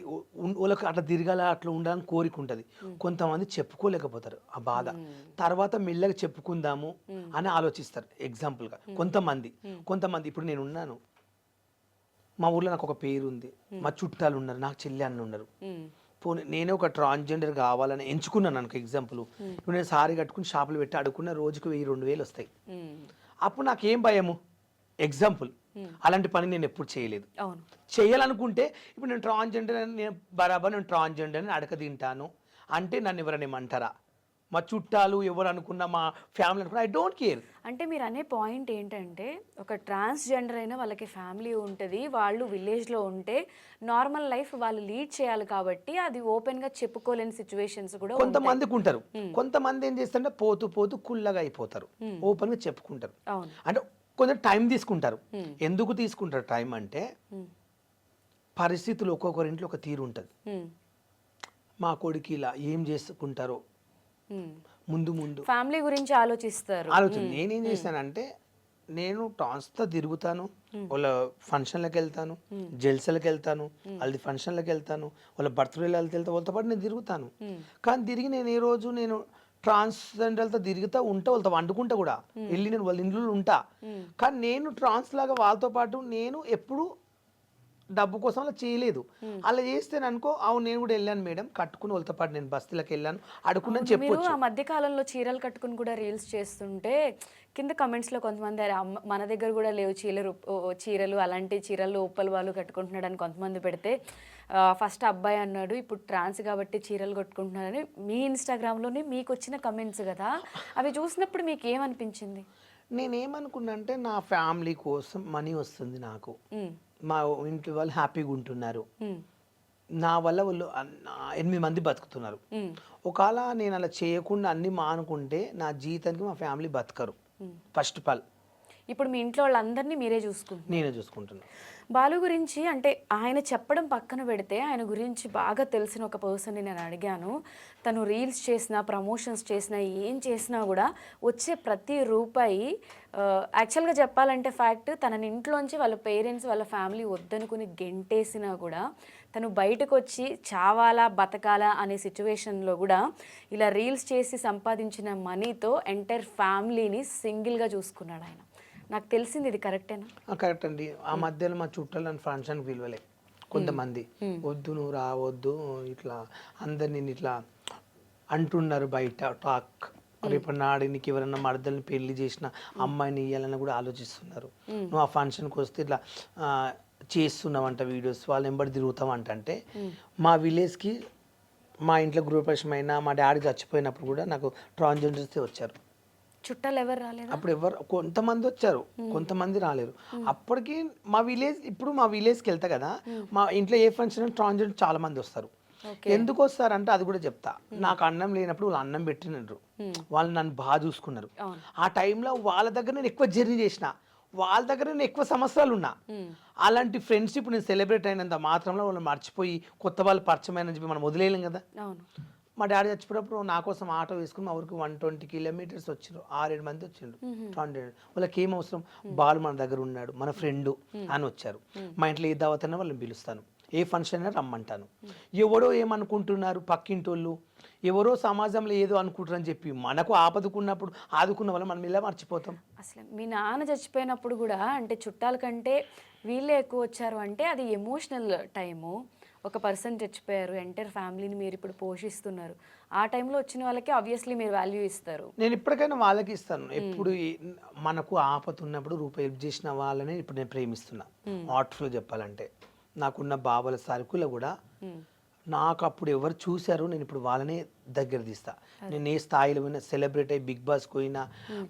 Speaker 3: వాళ్ళకి అట్లా తిరగాల అట్లా ఉండాలని కోరిక ఉంటుంది. కొంతమంది చెప్పుకోలేకపోతారు ఆ బాధ, తర్వాత మెల్లగా చెప్పుకుందాము అని ఆలోచిస్తారు. ఎగ్జాంపుల్గా కొంతమంది ఇప్పుడు నేను ఉన్నాను, మా ఊర్లో నాకు ఒక పేరు ఉంది, మా చుట్టాలు ఉన్నారు, నాకు చెల్లి అన్న ఉన్నారు. పోనీ నేనే ఒక ట్రాన్స్జెండర్ కావాలని ఎంచుకున్నాను అనుకో. ఎగ్జాంపుల్ ఇప్పుడు నేను సారీ కట్టుకుని షాపులు పెట్టి అడుక్కున్న రోజుకు 1000-2000 వస్తాయి. అప్పుడు నాకేం భయము? ఎగ్జాంపుల్ అలాంటి పని నేను ఎప్పుడు చేయలేదు. చేయాలనుకుంటే ఇప్పుడు నేను ట్రాన్స్జెండర్ అని నేను ట్రాన్స్జెండర్ అని అడక తింటాను అంటే నన్ను ఎవరైనా ఏమంటారా? మా చుట్టాలు ఎవరు అనుకున్నా, మా ఫ్యామిలీ అనుకున్నా, ఐ డోంట్ కేర్.
Speaker 2: అంటే మీరు అనే పాయింట్ ఏంటంటే ఒక ట్రాన్స్జెండర్ అయినా వాళ్ళకి ఫ్యామిలీ ఉంటుంది, వాళ్ళు విలేజ్లో ఉంటే నార్మల్ లైఫ్ వాళ్ళు లీడ్ చేయాలి కాబట్టి అది ఓపెన్గా చెప్పుకోలేని సిచ్యువేషన్స్ కూడా
Speaker 3: కొంతమందికి ఉంటారు. కొంతమంది ఏం చేస్తారంటే పోతూ కుల్లగా అయిపోతారు, ఓపెన్గా చెప్పుకుంటారు. అంటే కొంచెం టైం తీసుకుంటారు. ఎందుకు తీసుకుంటారు టైం అంటే పరిస్థితులు ఒక్కొక్కరింట్లో ఒక తీరు ఉంటుంది. మా కొడుకు ఇలా ఏం చేసుకుంటారో ముందు
Speaker 2: ఫ్యామిలీ గురించి ఆలోచిస్తారు.
Speaker 3: నేనేం చేస్తానంటే నేను ట్రాన్స్తో తిరుగుతాను, వాళ్ళ ఫంక్షన్లకు వెళ్తాను, జల్సలకు వెళ్తాను, వాళ్ళది ఫంక్షన్లకు వెళ్తాను, వాళ్ళ బర్త్డేలకు వెళ్తే వాళ్ళతో పాటు నేను తిరుగుతాను. కానీ తిరిగి నేను ఏ రోజు నేను ట్రాన్స్జెండర్లతో తిరుగుతా ఉంటా, వాళ్ళతో వండుకుంటా కూడా, వెళ్ళి నేను వాళ్ళ ఇంట్లో ఉంటా. కానీ నేను ట్రాన్స్ లాగా వాళ్ళతో పాటు నేను ఎప్పుడు డబ్బు కోసం అలా చేయలేదు. అలా చేస్తే అనుకో, అవును నేను కూడా వెళ్ళాను మేడం, కట్టుకుని వాళ్ళతో పాటు నేను బస్తీలకు వెళ్ళాను అడుకున్నాను చెప్పొచ్చు.
Speaker 2: ఆ మధ్య కాలంలో చీరలు కట్టుకుని కూడా రీల్స్ చేస్తుంటే కింద కమెంట్స్ లో కొంతమంది మన దగ్గర కూడా లేవు చీరలు అలాంటి చీరలు ఉప్పల్ వాళ్ళు కట్టుకుంటున్నాడు అని కొంతమంది పెడితే, ఫస్ట్ అబ్బాయి అన్నాడు, ఇప్పుడు ట్రాన్స్ కాబట్టి చీరలు కట్టుకుంటున్నారని మీ ఇన్స్టాగ్రామ్లోనే మీకు వచ్చిన కమెంట్స్ కదా, అవి చూసినప్పుడు మీకు ఏమనిపించింది?
Speaker 3: నేనేమనుకున్నా అంటే నా ఫ్యామిలీ కోసం మనీ వస్తుంది నాకు, మా ఇంటి వాళ్ళు హ్యాపీగా ఉంటున్నారు, నా వల్ల వాళ్ళు 8 మంది బతుకుతున్నారు. ఒకవేళ నేను అలా చేయకుండా అన్ని మానుకుంటే నా జీవితానికి మా ఫ్యామిలీ బతకరు. ఫస్ట్ ఆఫ్ ఆల్
Speaker 2: ఇప్పుడు మీ ఇంట్లో వాళ్ళందరినీ మీరే చూసుకుంటున్నారు?
Speaker 3: నేనే చూసుకుంటున్నాను.
Speaker 2: బాలు గురించి అంటే ఆయన చెప్పడం పక్కన పెడితే ఆయన గురించి బాగా తెలిసిన ఒక పర్సన్ని నేను అడిగాను. తను రీల్స్ చేసినా, ప్రమోషన్స్ చేసినా, ఏం చేసినా కూడా వచ్చే ప్రతి రూపాయి యాక్చువల్గా చెప్పాలంటే ఫ్యాక్ట్, తన ఇంట్లోంచి వాళ్ళ పేరెంట్స్ వాళ్ళ ఫ్యామిలీ వద్దనుకుని గెంటేసినా కూడా తను బయటకు వచ్చి చావాలా బతకాలా అనే సిచ్యువేషన్లో కూడా ఇలా రీల్స్ చేసి సంపాదించిన మనీతో ఎంటైర్ ఫ్యామిలీని సింగిల్గా చూసుకున్నాడు ఆయన. నాకు తెలిసింది ఇది కరెక్టేనా?
Speaker 3: కరెక్ట్ అండి. ఆ మధ్యలో మా చుట్టాలను ఫంక్షన్కి పిలవలే కొంతమంది, వద్దు నువ్వు రావద్దు, ఇట్లా అందరు నేను ఇట్లా అంటున్నారు బయట టాక్ రేపు నాడు నీకు ఎవరైనా మరదల్ని పెళ్లి చేసిన అమ్మాయిని ఇవ్వాలని కూడా ఆలోచిస్తున్నారు. నువ్వు ఆ ఫంక్షన్కి వస్తే ఇట్లా చేస్తున్నావంట వీడియోస్, వాళ్ళు ఎంబడి తిరుగుతావంట అంటే మా విలేజ్కి మా ఇంట్లో గృహప్రవేశం అయినా మా డాడీ చచ్చిపోయినప్పుడు కూడా నాకు ట్రాన్స్జెండర్సే వచ్చారు.
Speaker 2: చుట్టాలు ఎవరు రాలేదు?
Speaker 3: అప్పుడు ఎవరు కొంతమంది వచ్చారు, కొంతమంది రాలేరు. అప్పటికి మా విలేజ్, ఇప్పుడు మా విలేజ్కి వెళ్తా కదా, మా ఇంట్లో ఏ ఫంక్షన్ ట్రాన్స్జెండర్ చాలా మంది వస్తారు. ఎందుకు వస్తారంటే అది కూడా చెప్తా. నాకు అన్నం లేనప్పుడు వాళ్ళు అన్నం పెట్టినారు, వాళ్ళు నన్ను బాగా చూసుకున్నారు. ఆ టైంలో వాళ్ళ దగ్గర నేను ఎక్కువ జర్నీ చేసిన, వాళ్ళ దగ్గర నేను ఎక్కువ సంవత్సరాలు ఉన్నా. అలాంటి ఫ్రెండ్షిప్ నేను సెలబ్రేట్ అయినంత మాత్రంలో వాళ్ళు మర్చిపోయి కొత్త వాళ్ళు పరిచయం అని చెప్పి మనం వదిలేయలేం కదా. మా డాడీ చచ్చిపోయినప్పుడు నా కోసం ఆటో వేసుకుని మా ఊరికి 120 కిలోమీటర్స్ వచ్చిండ్రు, 6-7 మంది వచ్చిండ్రు. వాళ్ళకి ఏం అవసరం, బాలు మన దగ్గర ఉన్నాడు, మన ఫ్రెండ్ అని వచ్చారు. మా ఇంట్లో ఏ దావత్ అయినా వాళ్ళని పిలుస్తాను, ఏ ఫంక్షన్ అయినా రమ్మంటాను. ఎవరో ఏమనుకుంటున్నారు పక్కింటోళ్ళు, ఎవరో సమాజంలో ఏదో అనుకుంటారని చెప్పి మనకు ఆపదుకున్నప్పుడు ఆదుకున్న వాళ్ళు మనం ఇలా మర్చిపోతాం.
Speaker 2: అసలు మీ నాన్న చచ్చిపోయినప్పుడు కూడా అంటే చుట్టాల కంటే వీళ్ళే ఎక్కువ వచ్చారు అంటే అది ఎమోషనల్ టైము. ఒక పర్సన్ చచ్చిపోయారు, ఎంటైర్ ఫ్యామిలీని మీరు ఇప్పుడు పోషిస్తున్నారు. ఆ టైంలో వచ్చిన వాళ్ళకి ఆబ్వియస్లీ మీరు వాల్యూ ఇస్తారు.
Speaker 3: నేను ఇప్పటికైనా వాళ్ళకి ఇస్తాను. ఎప్పుడు మనకు ఆపద ఉన్నప్పుడు రూపాయి హెల్ప్ చేసిన వాళ్ళని ఇప్పుడు నేను ప్రేమిస్తున్నా. హార్ట్ఫుల్గా చెప్పాలంటే నాకున్న బావల సరుకులు కూడా నాకు అప్పుడు ఎవరు చూశారు, నేను ఇప్పుడు వాళ్ళనే దగ్గర తీస్తా. నేను ఏ స్థాయిలో పోయినా, సెలబ్రేట్ అయ్యి బిగ్ బాస్ పోయినా,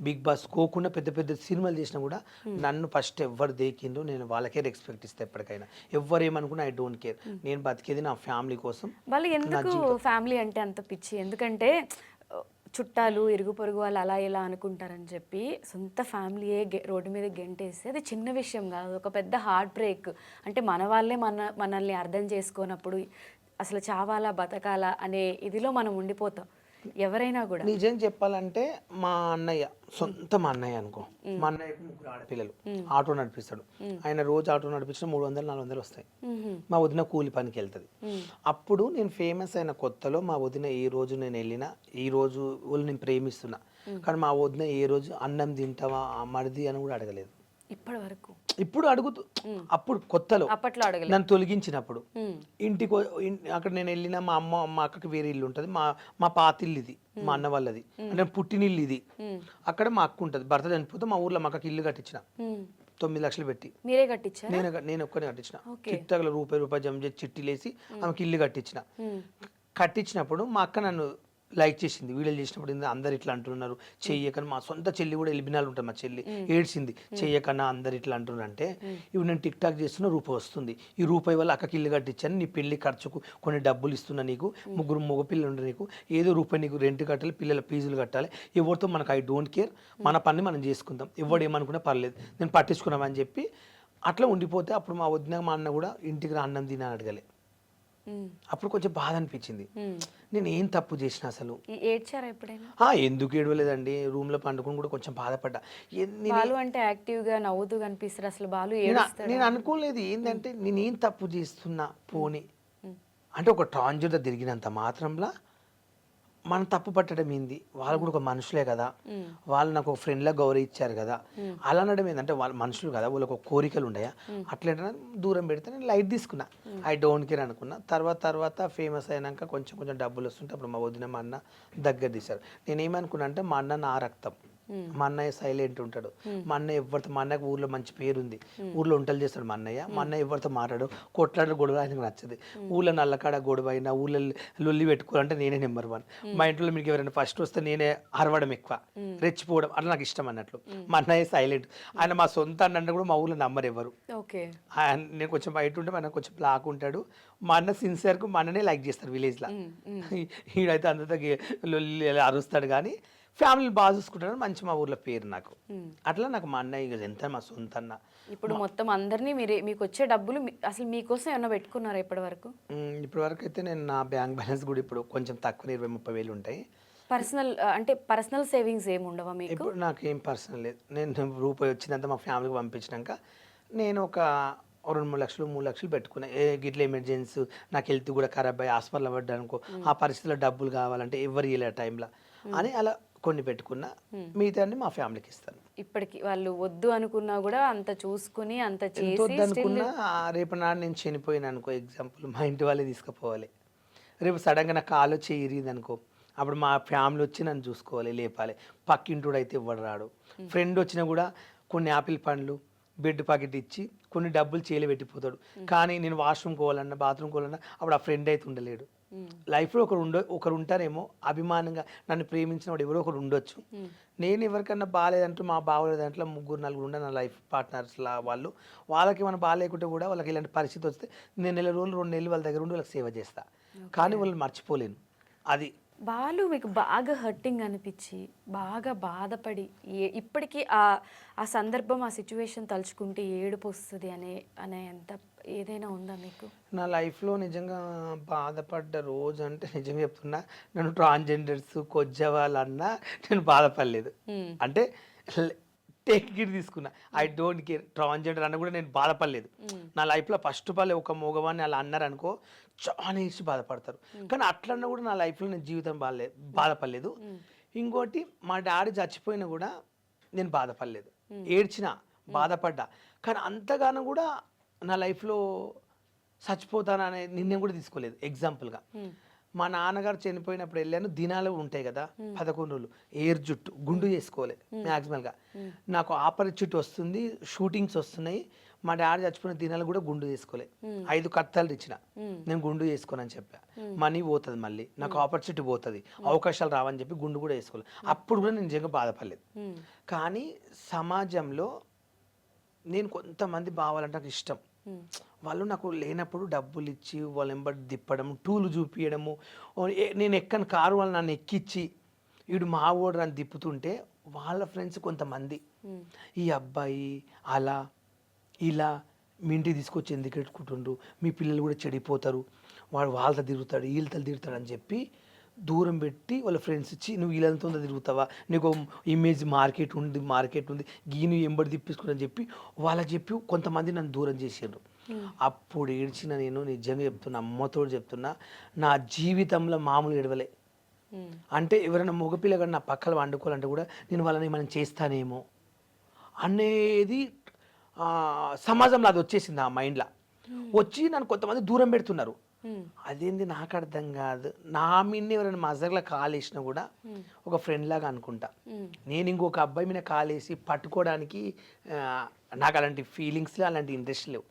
Speaker 3: బిగ్ బాస్ కోకుండా పెద్ద పెద్ద సినిమాలు చేసినా కూడా నన్ను ఫస్ట్ ఎవరు దేకిందో నేను వాళ్ళకే రెస్పెక్ట్ ఇస్తాను. ఎప్పటికైనా ఎవరు ఏమనుకున్నా ఐ డోంట్ కేర్. నేను బతికేది నా ఫ్యామిలీ కోసం.
Speaker 2: వాళ్ళు ఎందుకు ఫ్యామిలీ అంటే అంత పిచ్చి? ఎందుకంటే చుట్టాలు ఇరుగు పొరుగు వాళ్ళు అలా ఇలా అనుకుంటారని చెప్పి సొంత ఫ్యామిలీయే రోడ్డు మీద గెంటేస్తే అది చిన్న విషయం కాదు, ఒక పెద్ద హార్ట్ బ్రేక్. అంటే మన వాళ్ళే మనల్ని అర్థం చేసుకోనప్పుడు అసలు చావాలా బతకాలా అనే ఇదిలో మనం ఉండిపోతాం ఎవరైనా కూడా.
Speaker 3: నిజం చెప్పాలంటే మా అన్నయ్య, సొంత మా అన్నయ్య అనుకో, మా అన్నయ్యకు 3 ఆడపిల్లలు, ఆటో నడిపిస్తాడు. ఆయన రోజు ఆటో నడిపించిన 300-400 వస్తాయి. మా వదిన కూలి పనికి వెళ్తుంది. అప్పుడు నేను ఫేమస్ అయిన కొత్తలో మా వదిన ఏ రోజు నేను వెళ్ళినా, ఈ రోజు వాళ్ళు నేను ప్రేమిస్తున్నా, కానీ మా వదిన ఏ రోజు అన్నం తింటావా మరిది అని కూడా అడగలేదు
Speaker 2: ఇప్పటి వరకు.
Speaker 3: ఇప్పుడు అడుగుతూ, అప్పుడు కొత్తలో
Speaker 2: అప్పట్లో అడగలేదు.
Speaker 3: నన్ను తొలగించినప్పుడు ఇంటికి అక్కడ నేను వెళ్ళిన మా అక్కకి వేరే ఇల్లు ఉంటుంది, మా పాతిల్లు ఇది, మా అన్న వాళ్ళది, అంటే పుట్టినిల్లు ఇది. అక్కడ మా అక్క ఉంటుంది, భర్త చనిపోతే మా ఊర్లో మా అక్కకి ఇల్లు కట్టించిన 9 లక్షలు పెట్టి.
Speaker 2: మీరే కట్టించారు?
Speaker 3: నేను ఒక్కనే కట్టించిన. చిట్టగల రూపాయి జమ చేసి చిట్టిలేసి ఆమెకి ఇల్లు కట్టించిన. కట్టించినప్పుడు మా అక్క నన్ను లైక్ చేసింది, వీడియోలు చేసినప్పుడు అందరు ఇట్లా అంటున్నారు చెయ్యకని. మా సొంత చెల్లి కూడా ఎలిబినాలు ఉంటుంది, మా చెల్లి ఏడ్చింది, చెయ్యకన్నా అందరు ఇట్లా అంటున్నారు అంటే. ఇవి నేను టిక్ టాక్ చేస్తున్న రూపాయి వస్తుంది, ఈ రూపాయి వల్ల అక్కకి ఇల్లు కట్టించాను, నీ పెళ్లి ఖర్చుకు కొన్ని డబ్బులు ఇస్తున్నా, నీకు 3 మగ పిల్లలు ఉండే, నీకు ఏదో రూపాయి నీకు రెంట్ కట్టాలి, పిల్లల ఫీజులు కట్టాలి, ఎవరితో మనకు ఐ డోంట్ కేర్, మన పని మనం చేసుకుందాం, ఎవడు ఏమనుకున్నా పర్లేదు, నేను పట్టించుకున్నామని చెప్పి అట్లా ఉండిపోతే అప్పుడు మా వదిన మా అన్న కూడా ఇంటికి రా అన్నం తిని అడగలే. అప్పుడు కొంచెం బాధ అనిపించింది, నేను ఏం తప్పు చేసిన అసలు.
Speaker 2: ఏడ్చారా ఎప్పుడైనా?
Speaker 3: ఎందుకు ఏడవలేదండి, రూమ్ లో పండుకొని కూడా కొంచెం బాధపడ్డా.
Speaker 2: బాలు అంటే యాక్టివ్ గా నవ్వుతూ కనిపిస్తారు, అసలు బాలు
Speaker 3: నేను అనుకోలేదు ఏంటంటే నేనేం తప్పు చేస్తున్నా పోనీ అంటే. ఒక ట్రాన్స్జెండర్ తిరిగినంత మాత్రంలా మనం తప్పు పట్టడం ఏంది, వాళ్ళు కూడా ఒక మనుషులే కదా, వాళ్ళు నాకు ఒక ఫ్రెండ్లా గౌరవించారు కదా, అలా అనడం ఏంటంటే వాళ్ళు మనుషులు కదా, వాళ్ళకి ఒక కోరికలు ఉన్నాయా, అట్లా దూరం పెడితే నేను లైట్ తీసుకున్నా, ఐ డోంట్ కేర్ అనుకున్నా. తర్వాత ఫేమస్ అయినాక కొంచెం డబ్బులు వస్తుంటే అప్పుడు మా వదిన మా అన్న దగ్గర తీశారు. నేనేమనుకున్నా అంటే మా అన్న నా రక్తం, మా అన్నయ్య సైలెంట్ ఉంటాడు, మా అన్నయ్య ఎవరితో, మా అన్నయ్యకు ఊర్లో మంచి పేరుంది, ఊర్లో వంటలు చేస్తాడు మా అన్నయ్య ఎవరితో మాట్లాడు, కొట్లాడు గొడవ ఆయనకు నచ్చదు. ఊళ్ళో నల్లకాడ గొడవ అయినా, ఊళ్ళో లొల్లి పెట్టుకోవాలంటే నేనే నెంబర్ 1. మా ఇంట్లో మీకు ఎవరైనా ఫస్ట్ వస్తే నేనే అరవడం ఎక్కువ, రెచ్చిపోవడం అట్లా నాకు ఇష్టం అన్నట్లు. మా అన్నయ్య సైలెంట్, ఆయన మా సొంత అన్న కూడా మా ఊళ్ళో నమ్మరు ఎవరు. నేను కొంచెం బయట ఉంటే మన కొంచెం బ్లాక్ ఉంటాడు, మా అన్న సిన్సియర్కు మా అన్ననే లైక్ చేస్తారు విలేజ్లో. ఈడైతే అందరితో లొల్లి అరుస్తాడు కానీ ఫ్యామిలీ బాగా చూసుకుంటాడు, మంచి మా ఊర్లో పేరు నాకు. అట్లా నాకు మా అన్నయ్య ఎంత మా సొంత అన్న.
Speaker 2: ఇప్పుడు మొత్తం అందరినీ మీకు వచ్చే డబ్బులు అసలు మీకోసం ఏమన్నా పెట్టుకున్నారా ఇప్పటి వరకు?
Speaker 3: ఇప్పటి వరకు అయితే నేను నా బ్యాంక్ బ్యాలెన్స్ కూడా ఇప్పుడు కొంచెం తక్కువ 20-30 వేలు ఉంటాయి.
Speaker 2: పర్సనల్ సేవింగ్స్ ఏమి ఉండవా మీకు?
Speaker 3: ఇప్పుడు నాకు ఏం పర్సనల్ లేదు, నేను రూపాయి వచ్చినంత మా ఫ్యామిలీకి పంపించినాక నేను ఒక 2-3 లక్షలు 3 లక్షలు పెట్టుకున్నా. గిట్ల ఎమర్జెన్సీ నాకు హెల్త్ కూడా ఖరాబ్ అయ్యి హాస్పిటల్ పడ్డా అనుకో, ఆ పరిస్థితిలో డబ్బులు కావాలంటే ఎవరు ఇవ్వలే టైంలో అని అలా కొన్ని పెట్టుకున్నా, మిగతా మా ఫ్యామిలీకి ఇస్తాను.
Speaker 2: ఇప్పటికి వాళ్ళు వద్దు అనుకున్నా కూడా అంత చూసుకుని అంత చేసి
Speaker 3: అనుకున్నా రేపు నాడు నేను చనిపోయినా అనుకో, ఎగ్జాంపుల్ మా ఇంటి వాళ్ళే తీసుకుపోవాలి. రేపు సడన్గా నాకు కాలో చేయిరింది అనుకో, అప్పుడు మా ఫ్యామిలీ వచ్చి నన్ను చూసుకోవాలి, లేపాలి. పక్కింటోడు అయితే ఇవ్వడు రాడు. ఫ్రెండ్ వచ్చినా కూడా కొన్ని యాపిల్ పండ్లు బెడ్ ప్యాకెట్ ఇచ్చి కొన్ని డబ్బులు చేయలు పెట్టిపోతాడు. కానీ నేను వాష్రూమ్ పోవాలన్నా బాత్రూమ్ పోవాలన్నా అప్పుడు ఆ ఫ్రెండ్ అయితే ఉండలేడు. లైఫ్లో ఒకరు ఉంటారేమో అభిమానంగా నన్ను ప్రేమించిన వాడు ఎవరో ఒకరు ఉండొచ్చు. నేను ఎవరికన్నా బాగాలేదంటూ మా బాగోలేదంటే 3-4 ఉండే నా లైఫ్ పార్ట్నర్స్లా వాళ్ళకి మనం బాగాలేకుంటే కూడా వాళ్ళకి ఇలాంటి పరిస్థితి వస్తే నేను 1 నెల రోజులు 2 నెలలు వాళ్ళ దగ్గర ఉండి వాళ్ళకి సేవ చేస్తా. కానీ వాళ్ళని మర్చిపోలేను. అది
Speaker 2: బాలు మీకు బాగా హర్టింగ్ అనిపించి బాగా బాధపడి ఇప్పటికీ ఆ సందర్భం ఆ సిచ్యువేషన్ తలుచుకుంటే ఏడుపు వస్తుంది అనే అంత ఏదైనా ఉందా మీకు?
Speaker 3: నా లైఫ్లో నిజంగా బాధపడ్డ రోజు అంటే నిజంగా చెప్తున్నా, నన్ను ట్రాన్స్జెండర్స్ కొజ్జవాళ్ళన్నా నేను బాధపడలేదు. అంటే టేక్ గిట్ తీసుకున్నా. I don't care. ట్రాన్స్జెండర్ అన్న కూడా నేను బాధపడలేదు. నా లైఫ్లో ఫస్ట్ పాలే ఒక మగవాడిని అలా అన్నారు అనుకో చాలా ఇచ్చి బాధపడతారు. కానీ అట్లన్నా కూడా నా లైఫ్లో నేను జీవితం బాధపడలేదు. ఇంకోటి మా డాడీ చచ్చిపోయినా కూడా నేను బాధపడలేదు. ఏడ్చినా బాధపడ్డా. కానీ అంతగానో కూడా నా లైఫ్లో చచ్చిపోతాననే నిర్ణయం కూడా తీసుకోలేదు. ఎగ్జాంపుల్గా మా నాన్నగారు చనిపోయినప్పుడు వెళ్ళాను. దినాలు ఉంటాయి కదా 11 రోజులు, ఎయిర్ జుట్టు గుండు చేసుకోవాలి మ్యాక్సిమల్గా. నాకు ఆపర్చునిటీ వస్తుంది, షూటింగ్స్ వస్తున్నాయి. మా డాడీ చచ్చిపోయిన దినాలు కూడా గుండు చేసుకోలే. 5 కత్తాలు ఇచ్చిన, నేను గుండు చేసుకోనని చెప్పా. మనీ పోతుంది, మళ్ళీ నాకు ఆపర్చునిటీ పోతుంది, అవకాశాలు రావని చెప్పి గుండు కూడా వేసుకోలేదు. అప్పుడు కూడా నేను నిజంగా బాధపడలేదు. కానీ సమాజంలో నేను కొంతమంది బావాలంటే నాకు ఇష్టం. వాళ్ళు నాకు లేనప్పుడు డబ్బులు ఇచ్చి వాళ్ళ వెంబడి తిప్పడం, టూలు చూపించడము. నేను ఎక్కని కారు వాళ్ళు నన్ను ఎక్కించి వీడు మా ఓడు అని తిప్పుతుంటే వాళ్ళ ఫ్రెండ్స్ కొంతమంది ఈ అబ్బాయి అలా ఇలా మీ ఇంటికి తీసుకొచ్చి ఎందుకు పెట్టుకుంటుండ్రు, మీ పిల్లలు కూడా చెడిపోతారు, వాడు వాళ్ళతో తిరుగుతాడు వీళ్ళతో తిరుగుతాడు అని చెప్పి దూరం పెట్టి వాళ్ళ ఫ్రెండ్స్ ఇచ్చి నువ్వు వీళ్ళంతా తిరుగుతావా, నీకు ఇమేజ్ మార్కెట్ ఉంది గీను ఎంబడి తిప్పించుకుని చెప్పి వాళ్ళకి చెప్పి కొంతమంది నన్ను దూరం చేసారు. అప్పుడు ఏడ్చిన నేను నిజంగా చెప్తున్నా, అమ్మతో చెప్తున్నా, నా జీవితంలో మామూలు ఏడవలే. అంటే ఎవరైనా మగపిల్లగాడు నా పక్కన వండుకోవాలంటే కూడా నేను వాళ్ళని మనం చేస్తానేమో అనేది సమాజంలో అది వచ్చేసింది. ఆ మైండ్లో వచ్చి నన్ను కొంతమంది దూరం పెడుతున్నారు. అదేంది నాకు అర్థం కాదు. నా మీద ఎవరైనా మజర్లో కాలేసినా కూడా ఒక ఫ్రెండ్ లాగా అనుకుంటా. నేను ఇంకొక అబ్బాయి మీద కాలేసి పట్టుకోవడానికి నాకు అలాంటి ఫీలింగ్స్లో అలాంటి ఇంట్రెస్ట్ లేవు.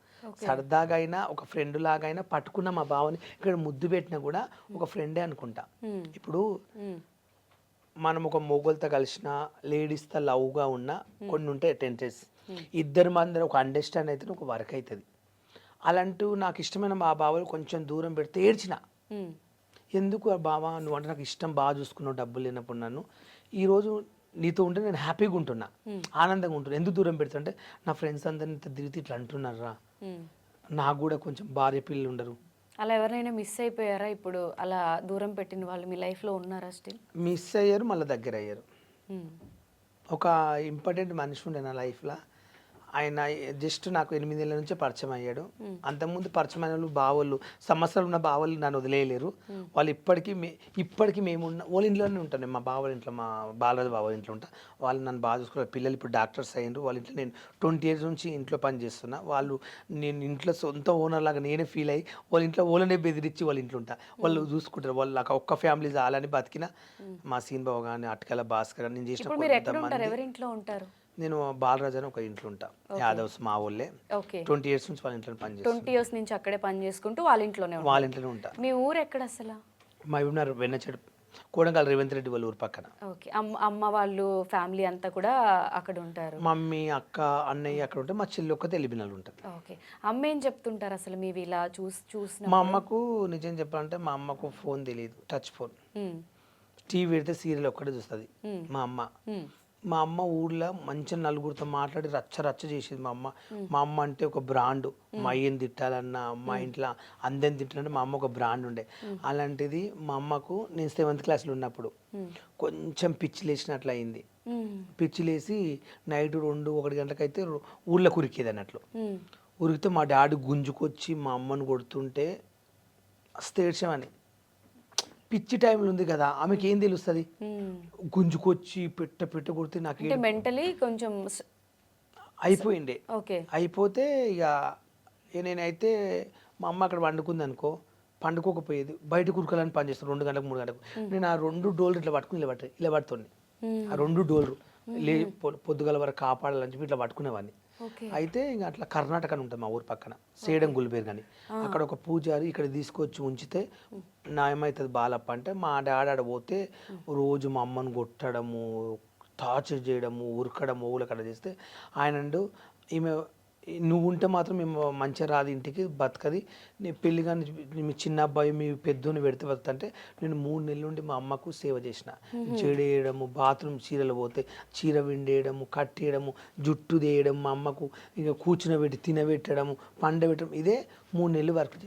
Speaker 3: సరదాగా అయినా ఒక ఫ్రెండ్ లాగా అయినా పట్టుకున్న మా బావని ఇక్కడ ముద్దు పెట్టినా కూడా ఒక ఫ్రెండే అనుకుంటా. ఇప్పుడు మనం ఒక మొగోళ్ళతో కలిసిన లేడీస్తో లవ్గా ఉన్న కొన్ని ఉంటాయి టెంటెస్, ఇద్దరు మంది ఒక అండర్స్టాండ్ అయితే ఒక వర్క్ అవుతుంది. అలాంటూ నాకు ఇష్టమైన మా బావలు కొంచెం దూరం పెడితే ఏడ్చిన. ఎందుకు బావా నువ్వు అంటే నాకు ఇష్టం, బాగా చూసుకున్నావు, డబ్బులు లేనప్పుడు నన్ను ఈరోజు నీతో ఉంటే నేను హ్యాపీగా ఉంటున్నా, ఆనందంగా ఉంటున్నా. ఎందుకు దూరం పెడుతుంటే నా ఫ్రెండ్స్ అందరిని తిరిగి ఇట్లా అంటున్నారా, నాకు కూడా కొంచెం భార్య పిల్లలు ఉండరు.
Speaker 2: అలా ఎవరైనా మిస్ అయిపోయారా? ఇప్పుడు అలా దూరం పెట్టిన వాళ్ళు మీ లైఫ్లో ఉన్నారా? స్టిల్
Speaker 3: మిస్ అయ్యారు, మళ్ళీ దగ్గర అయ్యారు. ఒక ఇంపార్టెంట్ మనిషి ఉండే నా లైఫ్లో. ఆయన జస్ట్ నాకు 8 ఏళ్ళ నుంచే పరిచయం అయ్యాడు. అంతకుముందు పరిచయం అయిన వాళ్ళు బావోళ్ళు, సంవత్సరాలు ఉన్న బావోళ్ళు నన్ను వదిలేయలేరు. వాళ్ళు ఇప్పటికీ మేము వాళ్ళ ఇంట్లోనే ఉంటాను. మా బావోళ్ళ ఇంట్లో, మా బాలరాజు బావోళ్ళ ఇంట్లో ఉంటా. వాళ్ళు నన్ను బాగా చూసుకున్నారు. పిల్లలు ఇప్పుడు డాక్టర్స్ అయ్యారు. వాళ్ళ ఇంట్లో నేను 20 years నుంచి ఇంట్లో పని చేస్తున్నా. వాళ్ళు నేను ఇంట్లో సొంత ఓనర్ లాగా నేనే ఫీల్ అయ్యి వాళ్ళ ఇంట్లో ఓళ్ళనే బెదిరించి వాళ్ళ ఇంట్లో ఉంటా. వాళ్ళు చూసుకుంటారు. వాళ్ళు నాకు ఒక్క ఫ్యామిలీ చాలని బతికిన మా సీన్ బావ కానీ అటకల భాస్కర్ కానీ నేను చేసిన నేను బాలరాజు అని ఒక ఇంట్లో ఉంటా. యాదవ్స్ మా ఊళ్ళే. 20 years నుంచి వాళ్ళ ఇంట్లో పని చేస్తాను.
Speaker 2: 20 years నుంచి అక్కడే పని చేసుకుంటూ వాళ్ళ ఇంట్లోనే ఉంటా. మీ ఊరు ఎక్కడ అసలు?
Speaker 3: మహబూబ్నగర్ వెన్నచెడు, కోడంగల్ రేవంత్ రెడ్డి వాళ్ళ ఊరు పక్కన.
Speaker 2: ఓకే. అమ్మ వాళ్ళు ఫ్యామిలీ అంతా కూడా అక్కడ ఉంటారు.
Speaker 3: మమ్మీ అక్క అన్నయ్య అక్కడ ఉంటే, మా చెల్లి ఒక్కతే ఎలిబినాలు ఉంటుంది.
Speaker 2: ఓకే. అమ్మ ఏం చెప్తుంటారు అసలు మీవి ఇలా చూసిన?
Speaker 3: మా అమ్మకు నిజం చెప్పాలంటే మా అమ్మకు ఫోన్ తెలియదు, టచ్ ఫోన్. టీవీ పెడితే సీరియల్ ఒక్కటే చూస్తుంది మా అమ్మ. మా అమ్మ ఊళ్ళో మంచిగా నలుగురితో మాట్లాడి రచ్చ చేసేది మా అమ్మ. మా అమ్మ అంటే ఒక బ్రాండ్. మా అయ్యని తిట్టాలన్నా, మా ఇంట్లో అందరిని తిట్టాలంటే మా అమ్మ ఒక బ్రాండ్ ఉండే. అలాంటిది మా అమ్మకు నేను 7th classలో ఉన్నప్పుడు కొంచెం పిచ్చి లేచినట్లు అయింది. పిచ్చి లేచి నైట్ 2-1 గంటలకైతే ఊళ్ళో ఉరికేది అన్నట్లు. ఉరికితే మా డాడీ గుంజుకొచ్చి మా అమ్మను కొడుతుంటే ఏడ్చామని. పిచ్చి టైంలో ఉంది కదా, ఆమెకి ఏం తెలుస్తుంది, గుంజుకొచ్చి పెట్ట కొడితే నాకు
Speaker 2: మెంటలీ కొంచెం
Speaker 3: అయిపోయిండే. అయిపోతే ఇక నేనైతే మా అమ్మ అక్కడ వండుకుంది అనుకో, పండుకోకపోయేది, బయట కురకాలని పని చేస్తాను 2 గంటలకు 3 గంటలకు. నేను ఆ 2 డోర్లు ఇట్లా పట్టుకుని ఇలా పడుతుంది. ఆ 2 డోర్లు పొద్దుగల వరకు కాపాడాలని చెప్పి ఇట్లా పట్టుకునేవాడిని. అయితే ఇంకా అట్లా కర్ణాటక అని ఉంటుంది మా ఊరు పక్కన, సేడం గుల్బేర్ అని. అక్కడ ఒక పూజారి ఇక్కడ తీసుకొచ్చి ఉంచితే నయమవుతుంది బాలప్ప అంటే, మా డాడీ ఆడ పోతే రోజు మా అమ్మను కొట్టడము, టార్చర్ చేయడము, ఉరకడము, ఊళ్ళకడ చేస్తే ఆయన ఈమె నువ్వు ఉంటే మాత్రం మేము మంచిగా రాదు ఇంటికి బతకది, నీ పెళ్లి కానీ మీ చిన్న అబ్బాయి మీ పెద్దోని పెడితే బతుకుతుంటే నేను 3 నెలల నుండి మా అమ్మకు సేవ చేసిన. జడేయడము, బాత్రూమ్ చీరలు పోతే చీర విండేయడము, కట్టేయడము, జుట్టు తీయడం, మా అమ్మకు ఇక కూర్చునబెట్టి తినబెట్టడము, పండబెట్టడం, ఇదే 3 నెలలు వర్క్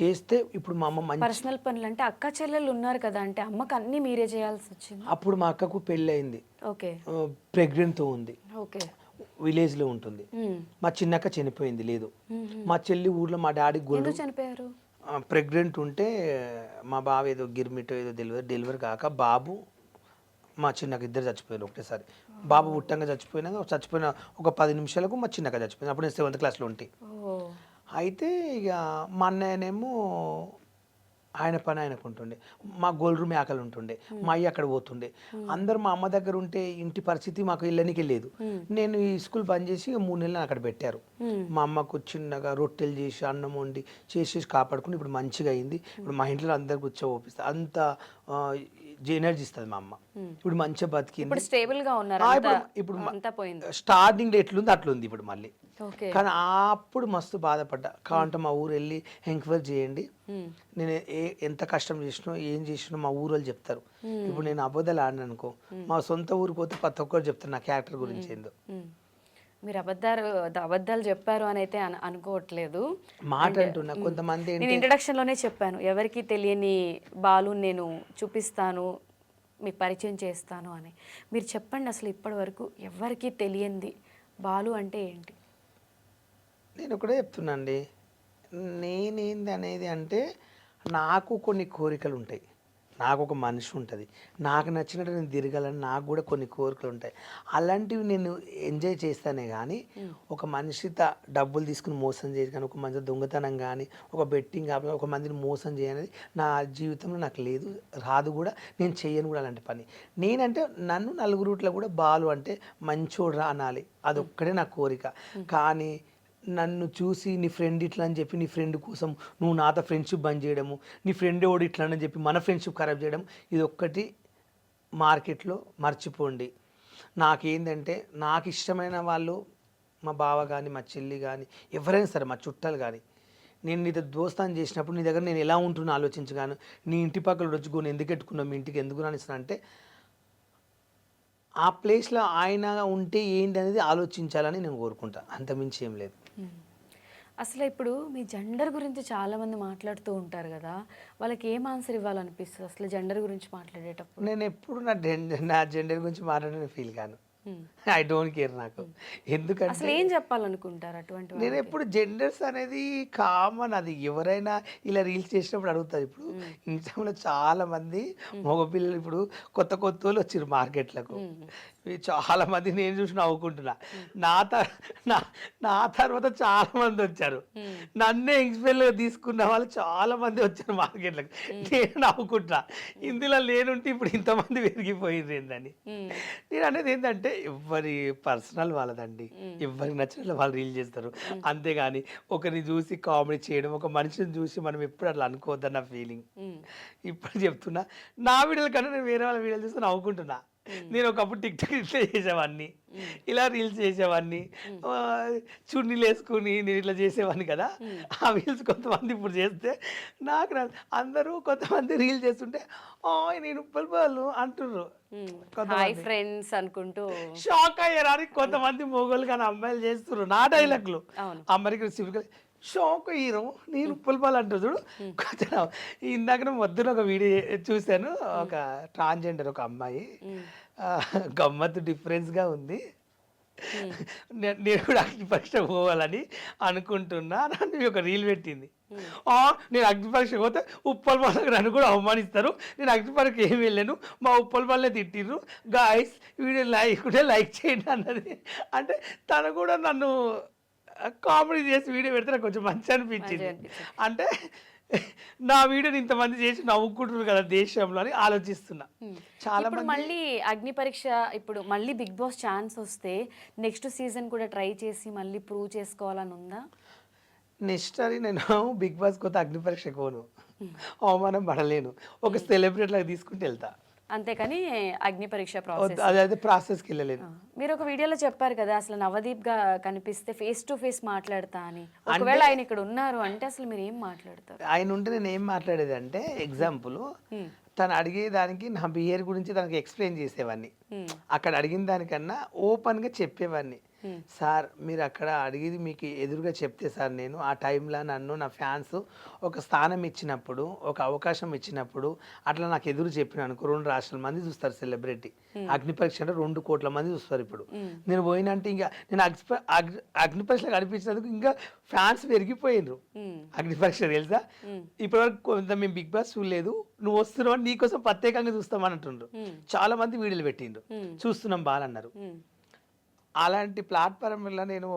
Speaker 3: చేస్తే ఇప్పుడు మా అమ్మ మంచి
Speaker 2: పర్సనల్ పనులు అంటే అక్క చెల్లెలు ఉన్నారు కదా, అంటే అమ్మకి అన్ని మీరే చేయాల్సి వచ్చింది.
Speaker 3: అప్పుడు మా అక్కకు పెళ్ళి అయింది,
Speaker 2: ఓకే,
Speaker 3: ప్రెగ్నెంట్తో ఉంది,
Speaker 2: ఓకే,
Speaker 3: విలేజ్లో ఉంటుంది. మా చిన్నక్క చనిపోయింది లేదు. మా చెల్లి ఊర్లో మా డాడీ గొల్లు
Speaker 2: చనిపోయారు.
Speaker 3: ప్రెగ్నెంట్ ఉంటే మా బావ ఏదో గిర్మిటో ఏదో డెలివరీ కాక బాబు మా చిన్నక్క ఇద్దరు చచ్చిపోయారు ఒకటేసారి. బాబు పుట్టంగా చచ్చిపోయిన ఒక 10 నిమిషాలకు మా చిన్నక్క చచ్చిపోయింది. అప్పుడు నేను 7th క్లాస్లో ఉంటే. అయితే ఇక మా అన్నయ్యనేమో ఆయన పని ఆయనకు ఉంటుండే, మా గోల్రూ మేకలు ఉంటుండే, మా అయ్య అక్కడ పోతుండే. అందరు మా అమ్మ దగ్గర ఉంటే ఇంటి పరిస్థితి మాకు ఇళ్ళనికి లేదు. నేను ఈ స్కూల్ బంద్ చేసి 3 నెలలు అక్కడ పెట్టారు. మా అమ్మకు చిన్నగా రొట్టెలు చేసి అన్నం వండి చేసి కాపాడుకుని ఇప్పుడు మంచిగా అయింది. ఇప్పుడు మా ఇంట్లో అందరు కూర్చోపిస్తా, అంత ఎనర్జీ ఇస్తుంది మా అమ్మ. ఇప్పుడు మంచిగా బతికింది,
Speaker 2: స్టేబుల్ గా ఉన్నారు.
Speaker 3: ఇప్పుడు స్టార్టింగ్ ఎట్లుంది అట్లుంది ఇప్పుడు మళ్ళీ. కానీ అప్పుడు మస్తు బాధపడ్డా. కావంటే మా ఊరు వెళ్ళి ఎంక్వైరీ చేయండి, నేను ఎంత కష్టం చేసినో ఏం చేసినో మా ఊరు వాళ్ళు చెప్తారు. ఇప్పుడు నేను అబద్ధాలు ఆడిన అనుకో, మా సొంత ఊరికి పోతే ప్రతి ఒక్కరు చెప్తారు నా క్యారెక్టర్ గురించి ఏందో.
Speaker 2: మీరు అబద్ధాలు చెప్పారు అని అయితే అనుకోవట్లేదు,
Speaker 3: మాట అంటున్నా. కొంతమంది
Speaker 2: నేను ఇంట్రడక్షన్ లోనే చెప్పాను, ఎవరికి తెలియని బాలు నేను చూపిస్తాను, మీకు పరిచయం చేస్తాను అని. మీరు చెప్పండి అసలు ఇప్పటి వరకు ఎవరికి తెలియంది బాలు అంటే ఏంటి?
Speaker 3: నేను ఒకటే చెప్తున్నా అండి, నేనేంది అనేది అంటే నాకు కొన్ని కోరికలు ఉంటాయి, నాకు ఒక మనిషి ఉంటుంది, నాకు నచ్చినట్టు నేను తిరగాలని నాకు కూడా కొన్ని కోరికలు ఉంటాయి. అలాంటివి నేను ఎంజాయ్ చేస్తానే కానీ ఒక మనిషితో డబ్బులు తీసుకుని మోసం చేయదు కానీ, ఒక మంచి దొంగతనం కానీ, ఒక బెట్టింగ్ కానీ, ఒక మందిని మోసం చేయనేది నా జీవితంలో నాకు లేదు, రాదు కూడా, నేను చెయ్యను కూడా అలాంటి పని. నేనంటే నన్ను నలుగురుట్లో కూడా బాలు అంటే మంచోడు రా అనాలి, అదొక్కడే నా కోరిక. కానీ నన్ను చూసి నీ ఫ్రెండ్ ఇట్లా అని చెప్పి నీ ఫ్రెండ్ కోసం నువ్వు నాతో ఫ్రెండ్షిప్ బంద్ చేయడము, నీ ఫ్రెండ్ ఓడి ఇట్లా అని చెప్పి మన ఫ్రెండ్షిప్ ఖరాబ్ చేయడం, ఇది ఒక్కటి మార్కెట్లో మర్చిపోండి. నాకేంటంటే నాకు ఇష్టమైన వాళ్ళు, మా బావ కానీ మా చెల్లి కానీ ఎవరైనా సరే, మా చుట్టాలు కానీ, నేను నీతో దోస్తాను చేసినప్పుడు నీ దగ్గర నేను ఎలా ఉంటున్నా ఆలోచించగాను, నీ ఇంటి పక్కన వచ్చుకొని ఎందుకు ఎట్టుకున్నావు, మీ ఇంటికి ఎందుకు రానిస్తున్నా అంటే ఆ ప్లేస్లో ఆయన ఉంటే ఏంటి అనేది ఆలోచించాలని నేను కోరుకుంటా, అంతమించి ఏం లేదు.
Speaker 2: అసలు ఇప్పుడు మీ జెండర్ గురించి చాలామంది మాట్లాడుతూ ఉంటారు కదా, వాళ్ళకి ఏం ఆన్సర్ ఇవ్వాలనిపిస్తుంది అసలు జెండర్ గురించి మాట్లాడేటప్పుడు?
Speaker 3: నేను ఎప్పుడు నా జెండర్ గురించి మాట్లాడిన ఫీల్ కాను, ఐ డోంట్ కేర్. నాకు ఎందుకంటే
Speaker 2: అసలు ఏం చెప్పాలనుకుంటారు అటువంటి?
Speaker 3: నేను ఎప్పుడు జెండర్స్ అనేది కామన్, అది ఎవరైనా ఇలా రీల్స్ చేసినప్పుడు అడుగుతారు. ఇప్పుడు ఇన్స్టాగ్రామ్లో చాలా మంది మగపిల్లలు ఇప్పుడు కొత్త వాళ్ళు వచ్చారు మార్కెట్లకు, చాలా మంది నేను చూసి నవ్వుకుంటున్నా. నా తర్వాత చాలా మంది వచ్చారు, నన్నే ఎక్స్పెల్గా తీసుకున్న వాళ్ళు చాలా మంది వచ్చారు మార్కెట్లకు, నేను నవ్వుకుంటున్నా. ఇందులో నేనుంటే ఇప్పుడు ఇంతమంది పెరిగిపోయింది ఏందని. నేను అనేది ఏంటంటే ఎవరి పర్సనల్ వాళ్ళదండి, ఎవరికి నచ్చినట్లు వాళ్ళు రీల్ చేస్తారు, అంతేగాని ఒకరిని చూసి కామెడీ చేయడం, ఒక మనిషిని చూసి మనం ఎప్పుడు అట్లా అనుకోవద్దన్న ఫీలింగ్. ఇప్పుడు చెప్తున్నా, నా వీడియోల కన్నా నేను వేరే వాళ్ళ వీడియోలు చూస్తే నవ్వుకుంటున్నా. నేను ఒకప్పుడు టిక్టాక్ ఇట్లా చేసేవాడిని, ఇలా రీల్స్ చేసేవాడిని, చున్నీలు వేసుకుని నేను ఇట్లా చేసేవాడిని కదా. ఆ రీల్స్ కొంతమంది ఇప్పుడు చేస్తే నాకు అందరూ కొంతమంది రీల్ చేస్తుంటే నేను వాళ్ళు అంటుర్రు,
Speaker 2: ఫ్రెండ్స్ అనుకుంటూ
Speaker 3: షాక్ అయ్యారు. అని కొంతమంది మొగోళ్ళు కానీ అమ్మాయిలు చేస్తున్నారు నా డైలాగ్లు, అమెరికన్ సివిల్ షాక్ హీరో నేను ఉప్పలపాలు అంటారు చూడు. కొంచెం ఇందాక మధ్యలో ఒక వీడియో చూశాను, ఒక ట్రాన్స్జెండర్ ఒక అమ్మాయి, గమ్మత్తు డిఫరెన్స్గా ఉంది, నేను కూడా అగ్నిపరీక్ష పోవాలని అనుకుంటున్నా అని ఒక రీల్ పెట్టింది. నేను అగ్నిపరీక్ష పోతే ఉప్పలపాలకు నన్ను కూడా అవమానిస్తారు, నేను అగ్నిపరీక్ష ఏమి వెళ్ళాను, మా ఉప్పలపాలనే తిట్టిర్రు, గాయస్ వీడియో లైక్ చేయండి అన్నది. అంటే తను కూడా నన్ను కామెడీ చేసి వీడియో పెడితే నాకు కొంచెం మంచి అనిపించింది. అంటే నా వీడియోని ఇంతమంది చేసి నవ్వుకుంటున్నారు కదా దేశంలో అని ఆలోచిస్తున్నా. చాలా
Speaker 2: ఇప్పుడు మళ్ళీ అగ్ని పరీక్ష, ఇప్పుడు మళ్ళీ బిగ్ బాస్ ఛాన్స్ వస్తే నెక్స్ట్ సీజన్ కూడా ట్రై చేసి మళ్ళీ ప్రూవ్ చేసుకోవాలని ఉందా?
Speaker 3: నెక్స్ట్ అని నేను బిగ్ బాస్ కొత్త అగ్ని పరీక్ష పోను, అవమానం పడలేను, ఒక సెలబ్రిటీ లాగా తీసుకుంటూ వెళ్తా,
Speaker 2: అంతేకాని అగ్ని పరీక్ష ప్రాసెస్
Speaker 3: అదైతే ప్రాసెస్కి వెళ్ళలేను.
Speaker 2: మీరు ఒక వీడియోలో చెప్పారు కదా, అసలు నవదీప్ గా కనిపిస్తే ఫేస్ టు ఫేస్ మాట్లాడతా అని. ఒకవేళ ఆయన ఇక్కడ ఉన్నారు అంటే అసలు మీరు ఏం మాట్లాడతారు?
Speaker 3: ఆయన ఉంటే నేను ఏం మాట్లాడేది అంటే, ఎగ్జాంపుల్ తను అడిగేదానికి నా బిహేవియర్ గురించి తనకి ఎక్స్ప్లెయిన్ చేసేవాడిని. అక్కడ అడిగిన దానికన్నా ఓపెన్గా చెప్పేవాడిని. సార్ మీరు అక్కడ అడిగేది మీకు ఎదురుగా చెప్తే సార్, నేను ఆ టైంలో నన్ను నా ఫ్యాన్స్ ఒక స్థానం ఇచ్చినప్పుడు, ఒక అవకాశం ఇచ్చినప్పుడు అట్లా నాకు ఎదురు చెప్పిన అనుకో, 2 రాష్ట్రాల మంది చూస్తారు సెలబ్రిటీ. అగ్ని పరీక్ష అంటే 2 కోట్ల మంది చూస్తారు. ఇప్పుడు నేను పోయినంటే ఇంకా నేను అగ్ని పరీక్ష కనిపించినందుకు ఇంకా ఫ్యాన్స్ పెరిగిపోయినరు. అగ్ని పరీక్ష తెలుసా, ఇప్పటివరకు కొంత మేము బిగ్ బాస్ చూడలేదు, నువ్వు వస్తున్నావు నీకోసం ప్రత్యేకంగా చూస్తామని అంటుండ్రు. చాలా మంది వీడియోలు పెట్టిండ్రు, చూస్తున్నాం బాలన్నారు. అలాంటి ప్లాట్ఫామ్లో నేను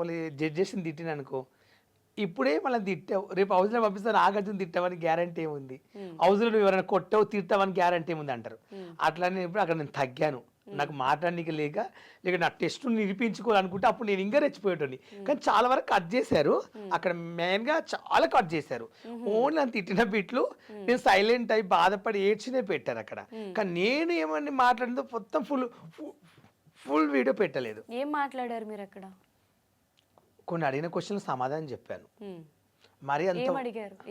Speaker 3: జడ్జెస్ని తిట్టిన అనుకో, ఇప్పుడే మళ్ళీ తిట్టావు, రేపు హౌస్లో పంపిస్తాను నాగార్జున తిట్టావని గ్యారంటీ ఏముంది, హౌస్లో నువ్వు ఎవరైనా కొట్టావు తిట్టావని గ్యారంటీ ఏముంది అంటారు. అట్లా నేను ఇప్పుడు అక్కడ నేను తగ్గాను, నాకు మాట్లాడడానికి లేక నా టెస్ట్ నిరూపించుకోవాలనుకుంటే అప్పుడు నేను ఇంకా రెచ్చిపోయేటోని. కానీ చాలా వరకు కట్ చేశారు, అక్కడ మెయిన్గా చాలా కట్ చేశారు. ఓన్లీ నన్ను తిట్టిన బిట్లు నేను సైలెంట్ అయి బాధపడి ఏడ్చినే పెట్టారు అక్కడ. కానీ నేను ఏమని మాట్లాడిందో మొత్తం ఫుల్ వీడియో పెట్టలేదు.
Speaker 2: ఏం మాట్లాడారు మీరు అక్కడ?
Speaker 3: కొన్ని అడిగిన క్వశ్చన్లు సమాధానం చెప్పాను. మరి అంత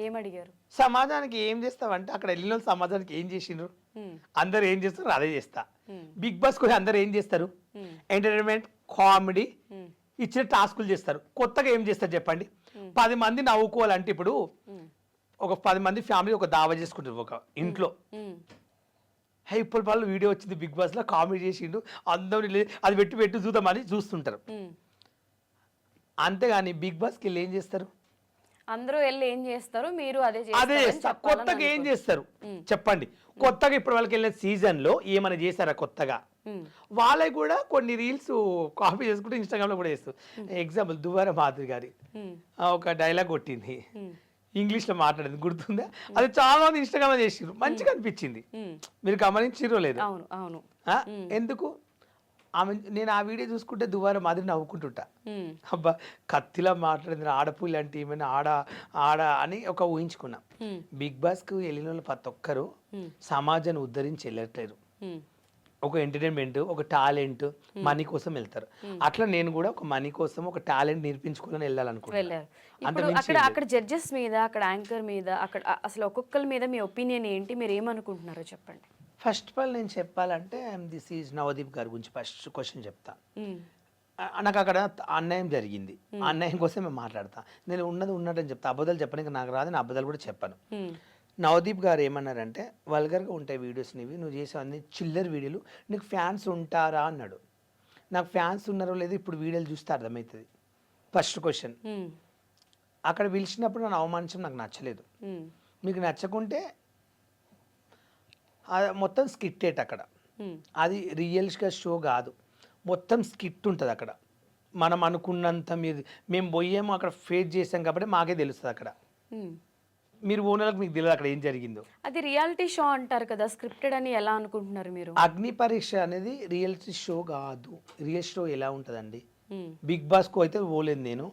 Speaker 2: ఏమడిగారు?
Speaker 3: సమాధానానికి ఏం చేస్తావంటే, అక్కడ వెళ్ళిన వాళ్ళు సమాధానానికి ఏం చేసిండ్రు, అందరు ఏం చేస్తారు అదే చేస్తా. బిగ్ బాస్ కూడా అందరు ఏం చేస్తారు, ఎంటర్టైన్మెంట్, కామెడీ, ఇచ్చిన టాస్కులు చేస్తారు. కొత్తగా ఏం చేస్తారు చెప్పండి? 10 మంది నవ్వుకోవాలంటే ఇప్పుడు ఒక 10 మంది ఫ్యామిలీ ఒక దావా చేసుకుంటారు ఒక ఇంట్లో. ఇప్పుడు వాళ్ళు వీడియో వచ్చింది బిగ్ బాస్లో, కామెడీ చేసిండు, అందరూ అది పెట్టి చూద్దామని చూస్తుంటారు. అంతేగాని బిగ్ బాస్కి వెళ్ళి ఏం చేస్తారు?
Speaker 2: అందరూ వెళ్ళి ఏం చేస్తారు, మీరు అదే
Speaker 3: చేస్తారు. కొత్తగా ఏం చేస్తారు చెప్పండి? కొత్తగా ఇప్పుడు వాళ్ళకి వెళ్ళిన సీజన్లో ఏమైనా చేశారా కొత్తగా? వాళ్ళకి కూడా కొన్ని రీల్స్ కాపీ చేసుకుంటే ఇన్స్టాగ్రామ్లో కూడా చేస్తారు. ఎగ్జాంపుల్ దువ్వార మాధురి గారి ఒక డైలాగ్ కొట్టింది, ఇంగ్లీష్లో మాట్లాడింది, గుర్తుందా? అది చాలా మంది ఇన్స్టాగ్రామ్ చేసిర్రు, మంచిగా అనిపించింది. మీరు గమనించిరో లేదు?
Speaker 2: అవును.
Speaker 3: ఎందుకు ఆమె, నేను ఆ వీడియో చూసుకుంటే దువ్వార మాదిరి నవ్వుకుంటుంటా, అబ్బా కత్తిలా మాట్లాడింది, ఆడపుల్లి అంటే ఏమైనా ఆడ అని ఒక ఊహించుకున్నా. బిగ్ బాస్కు వెళ్ళిన వాళ్ళు ప్రతి ఒక్కరు సమాజాన్ని ఉద్ధరించి వెళ్ళట్లేరు. ఒక ఎంటర్టైన్మెంట్, ఒక టాలెంట్, మనీ కోసం వెళ్తారు. అట్లా నేను కూడా ఒక మనీ కోసం ఒక టాలెంట్ నేర్పించుకోవాలని వెళ్ళాలనుకుంటున్నాను.
Speaker 2: అక్కడ జడ్జెస్ మీద, అక్కడ యాంకర్ మీద, అక్కడ అసలు ఒక్కొక్కరి మీద మీ ఒపీనియన్ ఏంటి, మీరు ఏమనుకుంటున్నారో చెప్పండి.
Speaker 3: ఫస్ట్ ఆఫ్ ఆల్ నేను చెప్పాలంటే దిస్ ఈజ్ నవదీప్ గారి గురించి ఫస్ట్ క్వశ్చన్ చెప్తా. నాకు అక్కడ అన్యాయం జరిగింది, అన్యాయం కోసం మేము మాట్లాడతా. నేను ఉన్నదని చెప్తా, అబద్ధాలు చెప్పడానికి నాకు రాదు, నేను అబద్ధాలు కూడా చెప్పాను. నవదీప్ గారు ఏమన్నారంటే, వల్గర్గా ఉంటాయి వీడియోస్ నీవి, నువ్వు చేసే అన్ని చిల్లర వీడియోలు, నీకు ఫ్యాన్స్ ఉంటారా అన్నాడు. నాకు ఫ్యాన్స్ ఉన్నారో లేదో ఇప్పుడు వీడియోలు చూస్తే అర్థమవుతుంది. First question. అక్కడ పిలిచినప్పుడు నన్ను అవమానించడం నాకు నచ్చలేదు. మీకు నచ్చకుంటే మొత్తం స్కిట్టేట్ అక్కడ, అది రియల్గా షో కాదు, మొత్తం స్కిట్ ఉంటుంది అక్కడ. మనం అనుకున్నంత మేము పోయేమో అక్కడ ఫేస్ చేసాం కాబట్టి మాకే తెలుస్తుంది అక్కడ. మీరు ఓనర్లకు మీకు తెలియదు అక్కడ ఏం జరిగిందో.
Speaker 2: అది రియాలిటీ షో అంటారు కదా, స్క్రిప్టెడ్ అని ఎలా అనుకుంటున్నారు మీరు?
Speaker 3: అగ్ని పరీక్ష అనేది రియాలిటీ షో కాదు. రియల్ షో ఎలా ఉంటుందండి? బిగ్ బాస్కు అయితే పోలేదు నేను.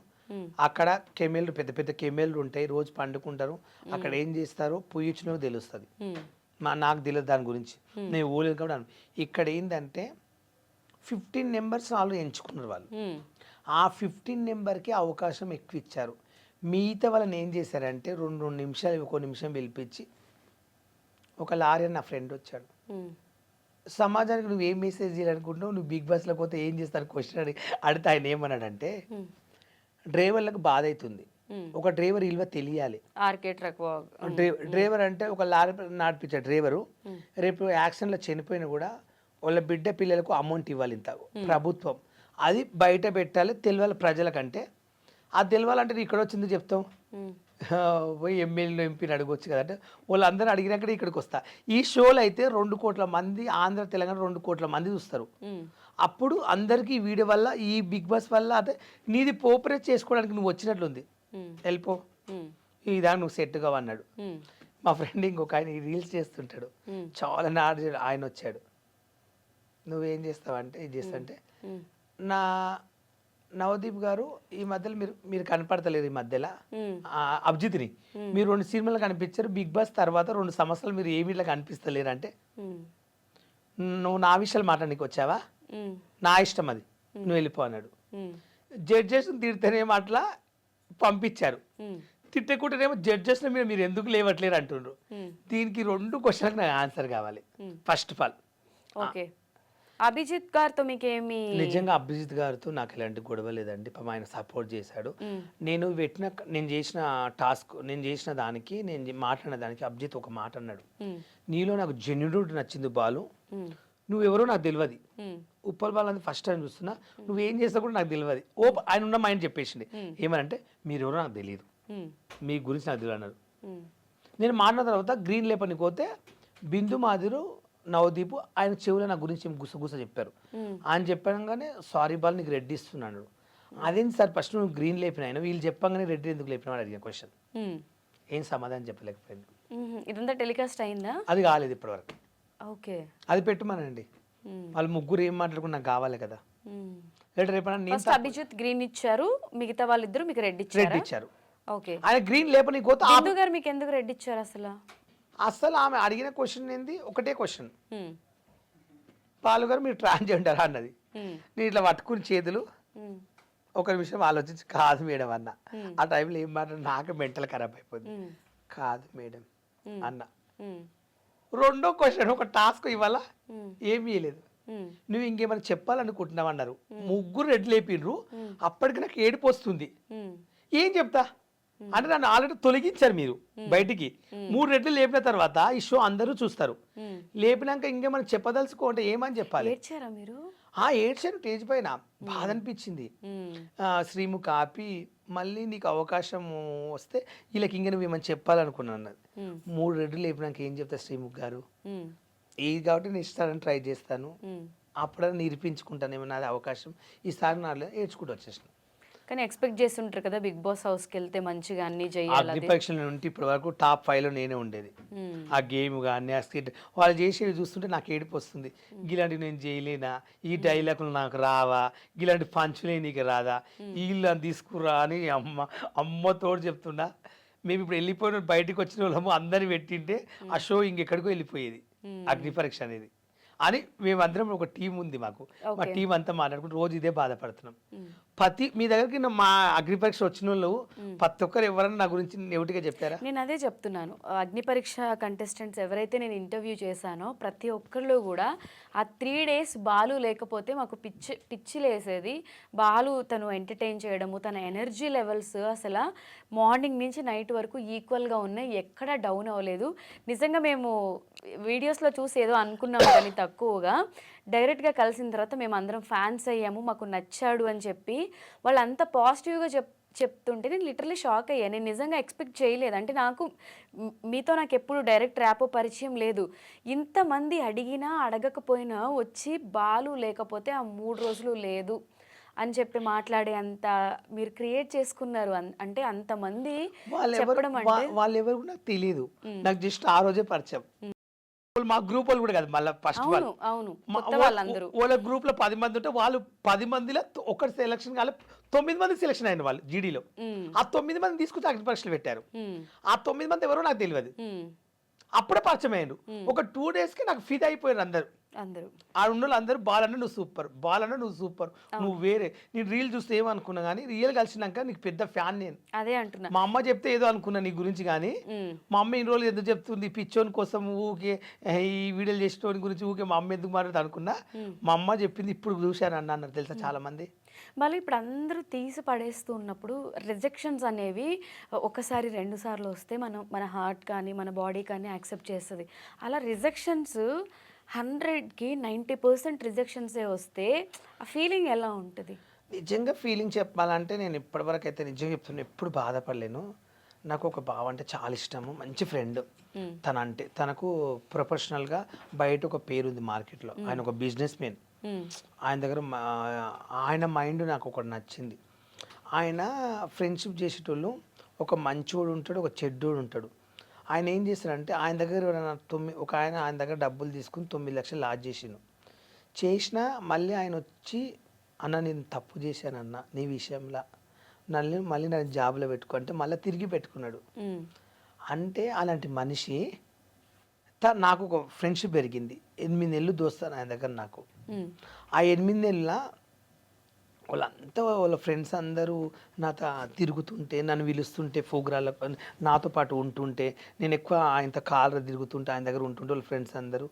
Speaker 3: అక్కడ కెమెల్లు, పెద్ద పెద్ద కెమెల్లు ఉంటాయి, రోజు పండుకుంటారు, అక్కడ ఏం చేస్తారో పొయ్యిచ్చినో తెలుస్తుంది. నాకు తెలియదు దాని గురించి, నేను పోలేదు కాబట్టి. ఇక్కడ ఏంటంటే 15 నెంబర్స్ వాళ్ళు ఎంచుకున్నారు. వాళ్ళు ఆ 15 నెంబర్కి అవకాశం ఎక్కువ ఇచ్చారు. మిగతా వాళ్ళని ఏం చేశారంటే 2 నిమిషాలు, 1 నిమిషం పిలిపించి, ఒక లారీ నా ఫ్రెండ్ వచ్చాడు, సమాజానికి నువ్వు ఏం మెసేజ్ చేయాలనుకుంటున్నావు, నువ్వు బిగ్ బాస్లో పోతే ఏం చేస్తాను క్వశ్చన్ అడిగితే ఆయన ఏమన్నాడంటే, డ్రైవర్లకు బాధ అవుతుంది, ఒక డ్రైవర్ విలువ తెలియాలి. డ్రైవర్ అంటే ఒక లారీ నడిపించే డ్రైవరు రేపు యాక్సిడెంట్లో చనిపోయినా కూడా వాళ్ళ బిడ్డ పిల్లలకు అమౌంట్ ఇవ్వాలి, ఇంత ప్రభుత్వం, అది బయట పెట్టాలి, తెలియాలి ప్రజలకంటే. అది తెలియాలంటే ఇక్కడ వచ్చింది చెప్తాం, పోయి ఎమ్మెల్యేలు ఎంపీని అడగొచ్చు కదంటే, వాళ్ళందరూ అడిగినాక ఇక్కడికి వస్తా. ఈ షోలో అయితే 2 కోట్ల మంది, ఆంధ్ర తెలంగాణ 2 కోట్ల మంది చూస్తారు. అప్పుడు అందరికీ ఈ వీడియో వల్ల, ఈ బిగ్ బాస్ వల్ల, అంటే నీది పోపరేట్ చేసుకోవడానికి నువ్వు వచ్చినట్లుంది, వెళ్ళిపో. ఇదా నువ్వు సెట్గా అన్నాడు. మా ఫ్రెండ్ ఇంకొక ఆయన రీల్స్ చేస్తుంటాడు, చాలా నాడు ఆయన వచ్చాడు, నువ్వేం చేస్తావంటే ఇది చేస్తావంటే నా నవదీప్ గారు ఈ మధ్యలో మీరు కనపడతలేరు, ఈ మధ్యలో అభిజిత్ని మీరు 2 సినిమాలు కనిపించారు, బిగ్ బాస్ తర్వాత 2 సంవత్సరాలు మీరు ఏమి ఇట్లా కనిపిస్తలేరు అంటే నువ్వు నా విషయాలు మాట్లాడడానికి వచ్చావా, నా ఇష్టం అది, నువ్వు వెళ్ళిపో అన్నాడు. జడ్జెస్ తిడితేనేమో అట్లా పంపించారు, తిట్టకుంటేనేమో జడ్జెస్లో మీరు ఎందుకు లేవట్లేరు అంటుండ్రు. దీనికి 2 క్వశ్చన్లకు నాకు ఆన్సర్ కావాలి. First of all
Speaker 2: okay, Abhijit గారితో మీకేమి?
Speaker 3: నిజంగా అభిజిత్ గారితో నాకు ఎలాంటి గొడవ లేదండి. పాపం ఆయన సపోర్ట్ చేశాడు. నేను చేసిన టాస్క్, నేను చేసిన దానికి, నేను మాట్లాడిన దానికి అభిజిత్ ఒక మాట అన్నాడు, నీలో నాకు జెన్యునిటీ నచ్చింది బాలు, నువ్వెవరో నాకు తెలియదు, ఉప్పల్ బాల్ అని ఫస్ట్ టైం చూస్తున్నా, నువ్వేం చేస్తా కూడా నాకు తెలియదు. ఆయన ఉన్న మైండ్ చెప్పేసింది ఏమనంటే మీరెవరో నాకు తెలియదు, మీ గురించి నాకు తెలియదు అన్నారు. నేను మాట్లాడిన తర్వాత గ్రీన్ లేపనికి పోతే బిందు మాదిరు నవదీప్ ఆయన చెవులో నా గురించి గుసగుస చెప్పారు. ఆయన చెప్పగానే సారీ బాల్ నీకు రెడ్ ఇస్తున్నాడు. అదేంటి సార్ ఫస్ట్ నువ్వు గ్రీన్ లేపిన ఆయన, వీళ్ళు చెప్పగానే రెడ్ ఎందుకు లేపిన అడిగిన క్వశ్చన్, ఏం సమాధానం చెప్పలేకపోయింది.
Speaker 2: ఇదంతా టెలికాస్ట్ అయిందా?
Speaker 3: అది కాలేదు ఇప్పటివరకు.
Speaker 2: ఓకే,
Speaker 3: అది పెట్టమనండి, వాళ్ళు ముగ్గురు ఏం మాట్లాడుకుని నాకు కావాలి కదా.
Speaker 2: ఫస్ట్ అభిజిత్ గ్రీన్ ఇచ్చారు, మిగతా వాళ్ళిద్దరు మీకు రెడ్
Speaker 3: ఇచ్చారు.
Speaker 2: ఓకే,
Speaker 3: ఆయన గ్రీన్ లేపని పోతే
Speaker 2: బిందు గారు మీకు ఎందుకు రెడ్ ఇచ్చారు అసలు?
Speaker 3: అసలు ఆమె అడిగిన క్వశ్చన్ ఏంది, ఒకటే క్వశ్చన్, పాలు గారు మీరు ట్రాన్స్జెండర్ అన్నది. నేను ఇట్లా పట్టుకుని చేతులు ఒక నిమిషం ఆలోచించి కాదు మేడం అన్న. ఆ టైంలో ఏం మాట నాకు మెంటల్ ఖరాబ్ అయిపోయింది. కాదు మేడం అన్న. 2వ క్వశ్చన్ ఒక టాస్క్ ఇవాళ ఏమీ లేదు, నువ్వు ఇంకేమైనా చెప్పాలనుకుంటున్నావు అన్నారు. ముగ్గురు రెడ్ లేపిండ్రు, అప్పటికి నాకు ఏడుపు వస్తుంది, ఏం చెప్తా అంటే నన్ను ఆల్రెడీ తొలగించారు మీరు బయటికి. 3 రెడ్లు లేపిన తర్వాత ఈ షో అందరూ చూస్తారు, లేపినాక ఇంకేమైనా చెప్పదలుచుకోంటే ఏమని చెప్పాలి?
Speaker 2: ఏడ్చారా మీరు?
Speaker 3: ఏడ్చాను స్టేజ్ పైన, బాధ అనిపించింది. శ్రీముఖ్ ఆపి మళ్ళీ నీకు అవకాశం వస్తే వీళ్ళకి ఇంకా నువ్వు ఏమని చెప్పాలనుకున్నాను. 3 రెడ్లు లేపినాక ఏం చెప్తా శ్రీముఖ్ గారు, ఇది కాబట్టి నేను ఇస్తానని ట్రై చేస్తాను, అప్పుడైనా నిరూపించుకుంటాను ఏమన్నా అది అవకాశం, ఈసారి నాలో ఏడ్చుకుంటూ వచ్చేసాను.
Speaker 2: కానీ ఎక్స్పెక్ట్ చేస్తుంటారు కదా బిగ్ బాస్ హౌస్కి వెళ్తే మంచిగా అన్ని చేయాలి.
Speaker 3: అగ్ని పరీక్షల నుండి ఇప్పటి వరకు టాప్ 5లో నేనే ఉండేది. ఆ గేమ్ కానీ ఆ స్కిట్ వాళ్ళు చేసేవి చూస్తుంటే నాకు ఏడుపు వస్తుంది. ఇలాంటివి నేను చేయలేనా, ఈ డైలాగులు నాకు రావా, ఇలాంటి పంచులే నీకు రాదా, వీళ్ళు తీసుకురా అని అమ్మతోడు చెప్తున్నా. మేము ఇప్పుడు వెళ్ళిపోయిన బయటకు వచ్చిన వాళ్ళము అందరిని పెట్టింటే ఆ షో ఇంకెక్కడికో వెళ్ళిపోయేది అగ్ని పరీక్ష అనేది అని. మేమందరం ఒక టీం ఉంది మాకు, మా టీం అంతా మాట్లాడుకుంటూ రోజు ఇదే బాధపడుతున్నాం. మీ దగ్గరికి మా అగ్ని పరీక్ష వచ్చిన వాళ్ళు ప్రతి ఒక్కరు ఎవరన్నా నా గురించి నెగిటివ్గా చెప్పారా?
Speaker 2: నేను అదే చెప్తున్నాను, అగ్ని పరీక్ష కంటెస్టెంట్స్ ఎవరైతే నేను ఇంటర్వ్యూ చేశానో ప్రతి ఒక్కళ్ళు కూడా ఆ 3 days బాలు లేకపోతే మాకు పిచ్చి లేసేది. బాలు తను ఎంటర్టైన్ చేయడము, తన ఎనర్జీ లెవెల్స్ అసలు మార్నింగ్ నుంచి నైట్ వరకు ఈక్వల్గా ఉన్నాయి, ఎక్కడ డౌన్ అవ్వలేదు. నిజంగా మేము వీడియోస్లో చూసి ఏదో అనుకున్నాము కానీ తక్కువగా, డైరెక్ట్గా కలిసిన తర్వాత మేము అందరం ఫ్యాన్స్ అయ్యాము, మాకు నచ్చాడు అని చెప్పి వాళ్ళు అంత పాజిటివ్గా చెప్తుంటే నేను లిటరలీ షాక్ అయ్యాను. నేను నిజంగా ఎక్స్పెక్ట్ చేయలేదు. అంటే మీతో నాకు ఎప్పుడు డైరెక్ట్ ర్యాపో పరిచయం లేదు. ఇంతమంది అడిగినా అడగకపోయినా వచ్చి బాలు లేకపోతే ఆ 3 రోజులు లేదు అని చెప్పి మాట్లాడే అంత మీరు క్రియేట్ చేసుకున్నారు. అంటే అంతమంది చెప్పడం అంటే
Speaker 3: వాళ్ళెవరు నాకు తెలియదు, నాకు జస్ట్ ఆ రోజే పరిచయం. మా గ్రూప్ వాళ్ళు కూడా కాదు, మళ్ళీ ఫస్ట్ వాళ్ళ గ్రూప్ లో 10 మంది ఉంటే వాళ్ళు 10 మందిలో ఒకటి సెలక్షన్ కాలే, 9 మంది సెలక్షన్ అయిన వాళ్ళు జీడీలో. ఆ 9 మంది తీసుకొచ్చి అగ్ని పరీక్షలు పెట్టారు. ఆ 9 మంది ఎవరో నాకు తెలియదు, అప్పుడే పరిచయం అయ్యారు. ఒక 2 days కి నాకు ఫిదా అయిపోయారు అందరు. ఆ ఉన్న అందరూ బాలన్న నువ్వు సూపర్, బాలన్న నువ్వు సూపర్, నువ్వు వేరే. నేను రీల్ చూస్తే ఏమనుకున్నా కానీ రియల్ కలిసినాక నీకు పెద్ద ఫ్యాన్ నేను.
Speaker 2: అదే అంటున్నా,
Speaker 3: మా అమ్మ చెప్తే ఏదో అనుకున్నా నీ గురించి, కానీ మా అమ్మ ఇన్ని రోజులు ఎందుకు చెప్తుంది పిచ్చోని కోసం ఊకే ఈ వీడియోలు చేసేటోని గురించి ఊకే మా అమ్మ ఎందుకు మాట్లాడుతూ అనుకున్నా. మా అమ్మ చెప్పింది ఇప్పుడు చూశాను అన్నారు తెలుసా చాలా మంది.
Speaker 2: మళ్ళీ ఇప్పుడు అందరూ తీసి పడేస్తూ ఉన్నప్పుడు రిజెక్షన్స్ అనేవి ఒకసారి 2 సార్లు వస్తే మన హార్ట్ కానీ మన బాడీ కానీ యాక్సెప్ట్ చేస్తుంది. అలా రిజెక్షన్స్ 100కి 90% రిజెక్షన్సే వస్తే ఆ ఫీలింగ్ ఎలా ఉంటుంది?
Speaker 3: నిజంగా ఫీలింగ్ చెప్పాలంటే నేను ఇప్పటివరకు అయితే నిజంగా చెప్తున్నా, ఎప్పుడు బాధపడలేను. నాకు ఒక బావ అంటే చాలా ఇష్టము, మంచి ఫ్రెండ్. తనకు ప్రొఫెషనల్గా బయట ఒక పేరు ఉంది మార్కెట్లో. ఆయన ఒక బిజినెస్ మ్యాన్. ఆయన దగ్గర ఆయన మైండ్ నాకు ఒకటి నచ్చింది. ఆయన ఫ్రెండ్షిప్ చేసేటోళ్ళు ఒక మంచోడు ఉంటాడు, ఒక చెడ్డోడు ఉంటాడు. ఆయన ఏం చేస్తాడంటే ఆయన దగ్గర ఒక ఆయన దగ్గర డబ్బులు తీసుకుని 9 లక్షలు లాస్ చేసినా మళ్ళీ ఆయన వచ్చి అన్న నేను తప్పు చేశానన్న నీ విషయంలో మళ్ళీ నన్ను జాబ్లో పెట్టుకో అంటే మళ్ళీ తిరిగి పెట్టుకున్నాడు. అంటే అలాంటి మనిషి నాకు ఒక ఫ్రెండ్షిప్ పెరిగింది. 8 నెలలు దోస్తాను ఆయన దగ్గర నాకు. ఆ 8 నెలల వాళ్ళంతా వాళ్ళ ఫ్రెండ్స్ అందరూ నాతో తిరుగుతుంటే నన్ను పిలుస్తుంటే ప్రోగ్రాలకు నాతో పాటు ఉంటుంటే నేను ఎక్కువ ఆయనతో కాలర్ తిరుగుతుంటే ఆయన దగ్గర ఉంటుంటే వాళ్ళ ఫ్రెండ్స్ అందరూ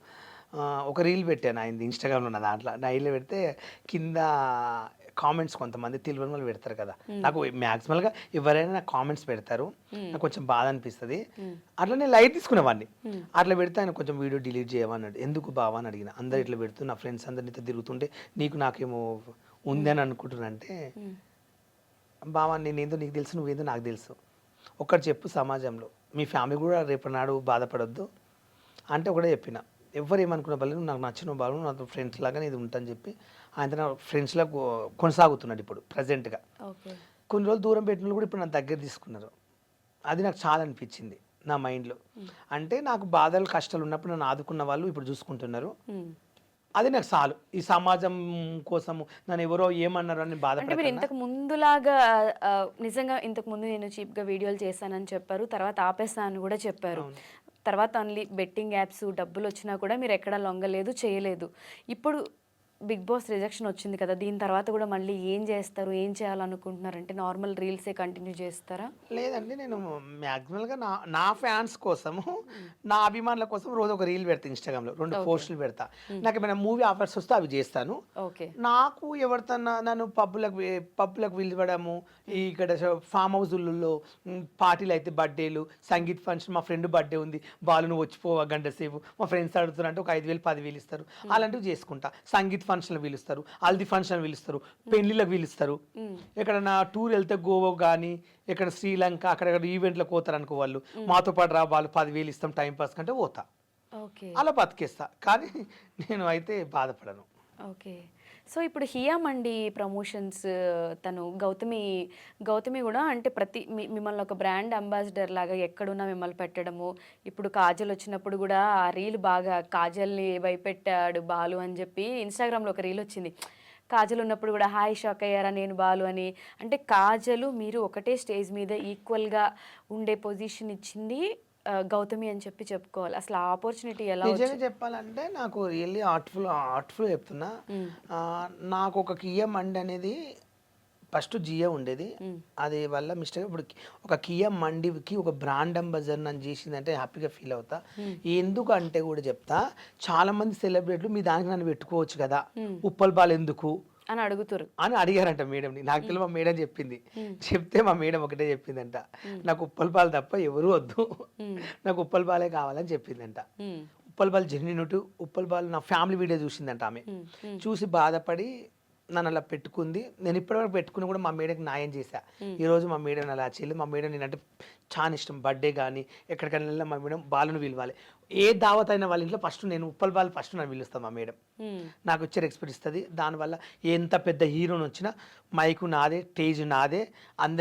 Speaker 3: ఒక రీల్ పెట్టాను ఆయనది ఇన్స్టాగ్రామ్లో ఉన్న దాంట్లో. నా రీల్ పెడితే కింద కామెంట్స్ కొంతమంది తెలియని వాళ్ళు పెడతారు కదా, నాకు మ్యాక్సిమల్గా ఎవరైనా నాకు కామెంట్స్ పెడతారు, నాకు కొంచెం బాధ అనిపిస్తుంది. అట్లా నేను లైట్ తీసుకునేవాడిని. అట్లా పెడితే ఆయన కొంచెం వీడియో డిలీట్ చేయమన్నాడు. ఎందుకు బావా అని అడిగిన. అందరు ఇట్లా పెడుతూ నా ఫ్రెండ్స్ అందరు నీతో తిరుగుతుంటే నాకేమో ఉంది అని అనుకుంటున్నానంటే, బావా నేనేందో నీకు తెలుసు, నువ్వేందో నాకు తెలుసు, ఒక్కటి చెప్పు సమాజంలో మీ ఫ్యామిలీ కూడా రేపు నాడు బాధపడొద్దు అంటే ఒకటే చెప్పిన. ఎవరు ఏమనుకున్న వాళ్ళు నాకు నచ్చిన వాళ్ళు నాతో ఫ్రెండ్స్ లాగా ఇది ఉంటాను చెప్పి ఆయన నా ఫ్రెండ్స్లా కొనసాగుతున్నాడు ఇప్పుడు ప్రజెంట్గా. కొన్ని రోజులు దూరం పెట్టిన కూడా ఇప్పుడు నా దగ్గర తీసుకున్నారు. అది నాకు చాలా అనిపించింది నా మైండ్లో. అంటే నాకు బాధలు కష్టాలు ఉన్నప్పుడు నన్ను ఆదుకున్న వాళ్ళు ఇప్పుడు చూసుకుంటున్నారు. అది నాకు చాలు. ఈ సమాజం కోసము నన్ను ఎవరో ఏమన్నారు అని బాధపడే.
Speaker 2: మీరు ఇంతకు ముందులాగా నిజంగా ఇంతకు ముందు నేను చీప్గా వీడియోలు చేశానని చెప్పారు, తర్వాత ఆపేస్తానని కూడా చెప్పారు. తర్వాత ఓన్లీ బెట్టింగ్ యాప్స్ డబ్బులు వచ్చినా కూడా మీరు ఎక్కడ లొంగలేదు, చేయలేదు. ఇప్పుడు బిగ్ బాస్ రిజెక్షన్ వచ్చింది కదా, దీని తర్వాత కూడా మళ్ళీ ఏం చేస్తారు, ఏం చేయాలనుకుంటున్నారంటే నార్మల్ రీల్సే కంటిన్యూ చేస్తారా?
Speaker 3: లేదండి, నేను మ్యాక్సిమల్గా నా ఫ్యాన్స్ కోసము నా అభిమానుల కోసం రోజు ఒక రీల్ పెడతా, ఇన్స్టాగ్రామ్లో 2 పోస్టులు పెడతా. నాకు ఏమైనా మూవీ ఆఫర్స్ వస్తే అవి చేస్తాను. నాకు ఎవరితోన్నా నన్ను పబ్బులకు పిలవడము, ఇక్కడ ఫామ్ హౌస్లలో పార్టీలు అయితే బర్త్డేలు, సంగీత్ ఫంక్షన్, మా ఫ్రెండ్ బర్త్డే ఉంది బాలు నువ్వు వచ్చిపోవా గంట సేపు, మా ఫ్రెండ్స్ అడుగుతున్నారంటే ఒక 5,000 10,000 ఇస్తారు, అలాంటివి చేసుకుంటా. సంగీత్ ఫంక్షన్లు పిలుస్తారు, హల్దీ ఫంక్షన్ పిలుస్తారు, పెళ్లిళ్ళకి పిలుస్తారు. ఎక్కడన్నా టూర్ వెళ్తే గోవా కానీ ఎక్కడ శ్రీలంక అక్కడెక్కడ ఈవెంట్లకు పోతారు అనుకో వాళ్ళు, మాతో పాటు రా వాళ్ళు 10,000 ఇస్తాం టైం పాస్ కంటే పోతా, అలా బతికేస్తా. కానీ నేను అయితే బాధపడను.
Speaker 2: ఓకే. సో ఇప్పుడు హియా మండి ప్రమోషన్స్ తను గౌతమి కూడా అంటే మిమ్మల్ని ఒక బ్రాండ్ అంబాసిడర్ లాగా ఎక్కడున్నా మిమ్మల్ని పెట్టడము. ఇప్పుడు కాజల్ వచ్చినప్పుడు కూడా ఆ రీల్ బాగా కాజల్ని భయపెట్టాడు బాలు అని చెప్పి ఇన్స్టాగ్రామ్లో ఒక రీల్ వచ్చింది. కాజల్ ఉన్నప్పుడు కూడా హాయ్ షాక్ అయ్యారా నేను బాలు అని. అంటే కాజలు మీరు ఒకటే స్టేజ్ మీద ఈక్వల్గా ఉండే పొజిషన్ ఇచ్చింది గౌతమి అని చెప్పుకోవాలి. అసలు ఆ ఆపర్చునిటీ ఎలా?
Speaker 3: నిజంగా చెప్పాలంటే నాకు రియల్లీ ఆర్ట్ఫుల్ చెప్తున్నా. నాకు ఒక కియా మండి అనేది ఫస్ట్ జియో ఉండేది, అది వల్ల మిస్టేక్ ఇప్పుడు ఒక కియా మండికి ఒక బ్రాండ్ అంబాసిడర్ నన్ను చేసిందంటే హ్యాపీగా ఫీల్ అవుతా. ఎందుకంటే కూడా చెప్తా, చాలా మంది సెలబ్రిటీలు మీ దానికి నన్ను పెట్టుకోవచ్చు కదా, ఉప్పల్ బాల్ ఎందుకు
Speaker 2: అని
Speaker 3: అడిగారంట మేడంని. నాకు తెలియదు, మా మేడం చెప్పింది. చెప్తే మా మేడం ఒకటే చెప్పిందంట, నాకు ఉప్పల్ బాల్ తప్ప ఎవరు వద్దు, నాకు ఉప్పల్ బాలే కావాలని చెప్పిందంట. ఉప్పల్ బాల్ జెన్యూనిటీ, ఉప్పల్ బాల్ నా ఫ్యామిలీ వీడియో చూసిందంట. ఆమె చూసి బాధపడి నన్ను అలా పెట్టుకుంది. నేను ఇప్పటివరకు పెట్టుకుని కూడా మా మేడకి న్యాయం చేశా. ఈరోజు మా మేడం అలా చేయలేదు. మా మేడం నేనంటే చాలా ఇష్టం. బర్త్డే కానీ ఎక్కడికైనా వెళ్ళినా మా మేడం బాలును పిలవాలి. ఏ దావత్ అయిన వాళ్ళ ఇంట్లో ఫస్ట్ నేను ఉప్పల్ బాల్ ఫస్ట్ నన్ను పిలుస్తాను. మా మేడం నాకు వచ్చే రెస్పెక్ట్ ఇస్తుంది. దానివల్ల ఎంత పెద్ద హీరోని వచ్చినా మైకు నాదే, స్టేజ్ నాదే, అందరి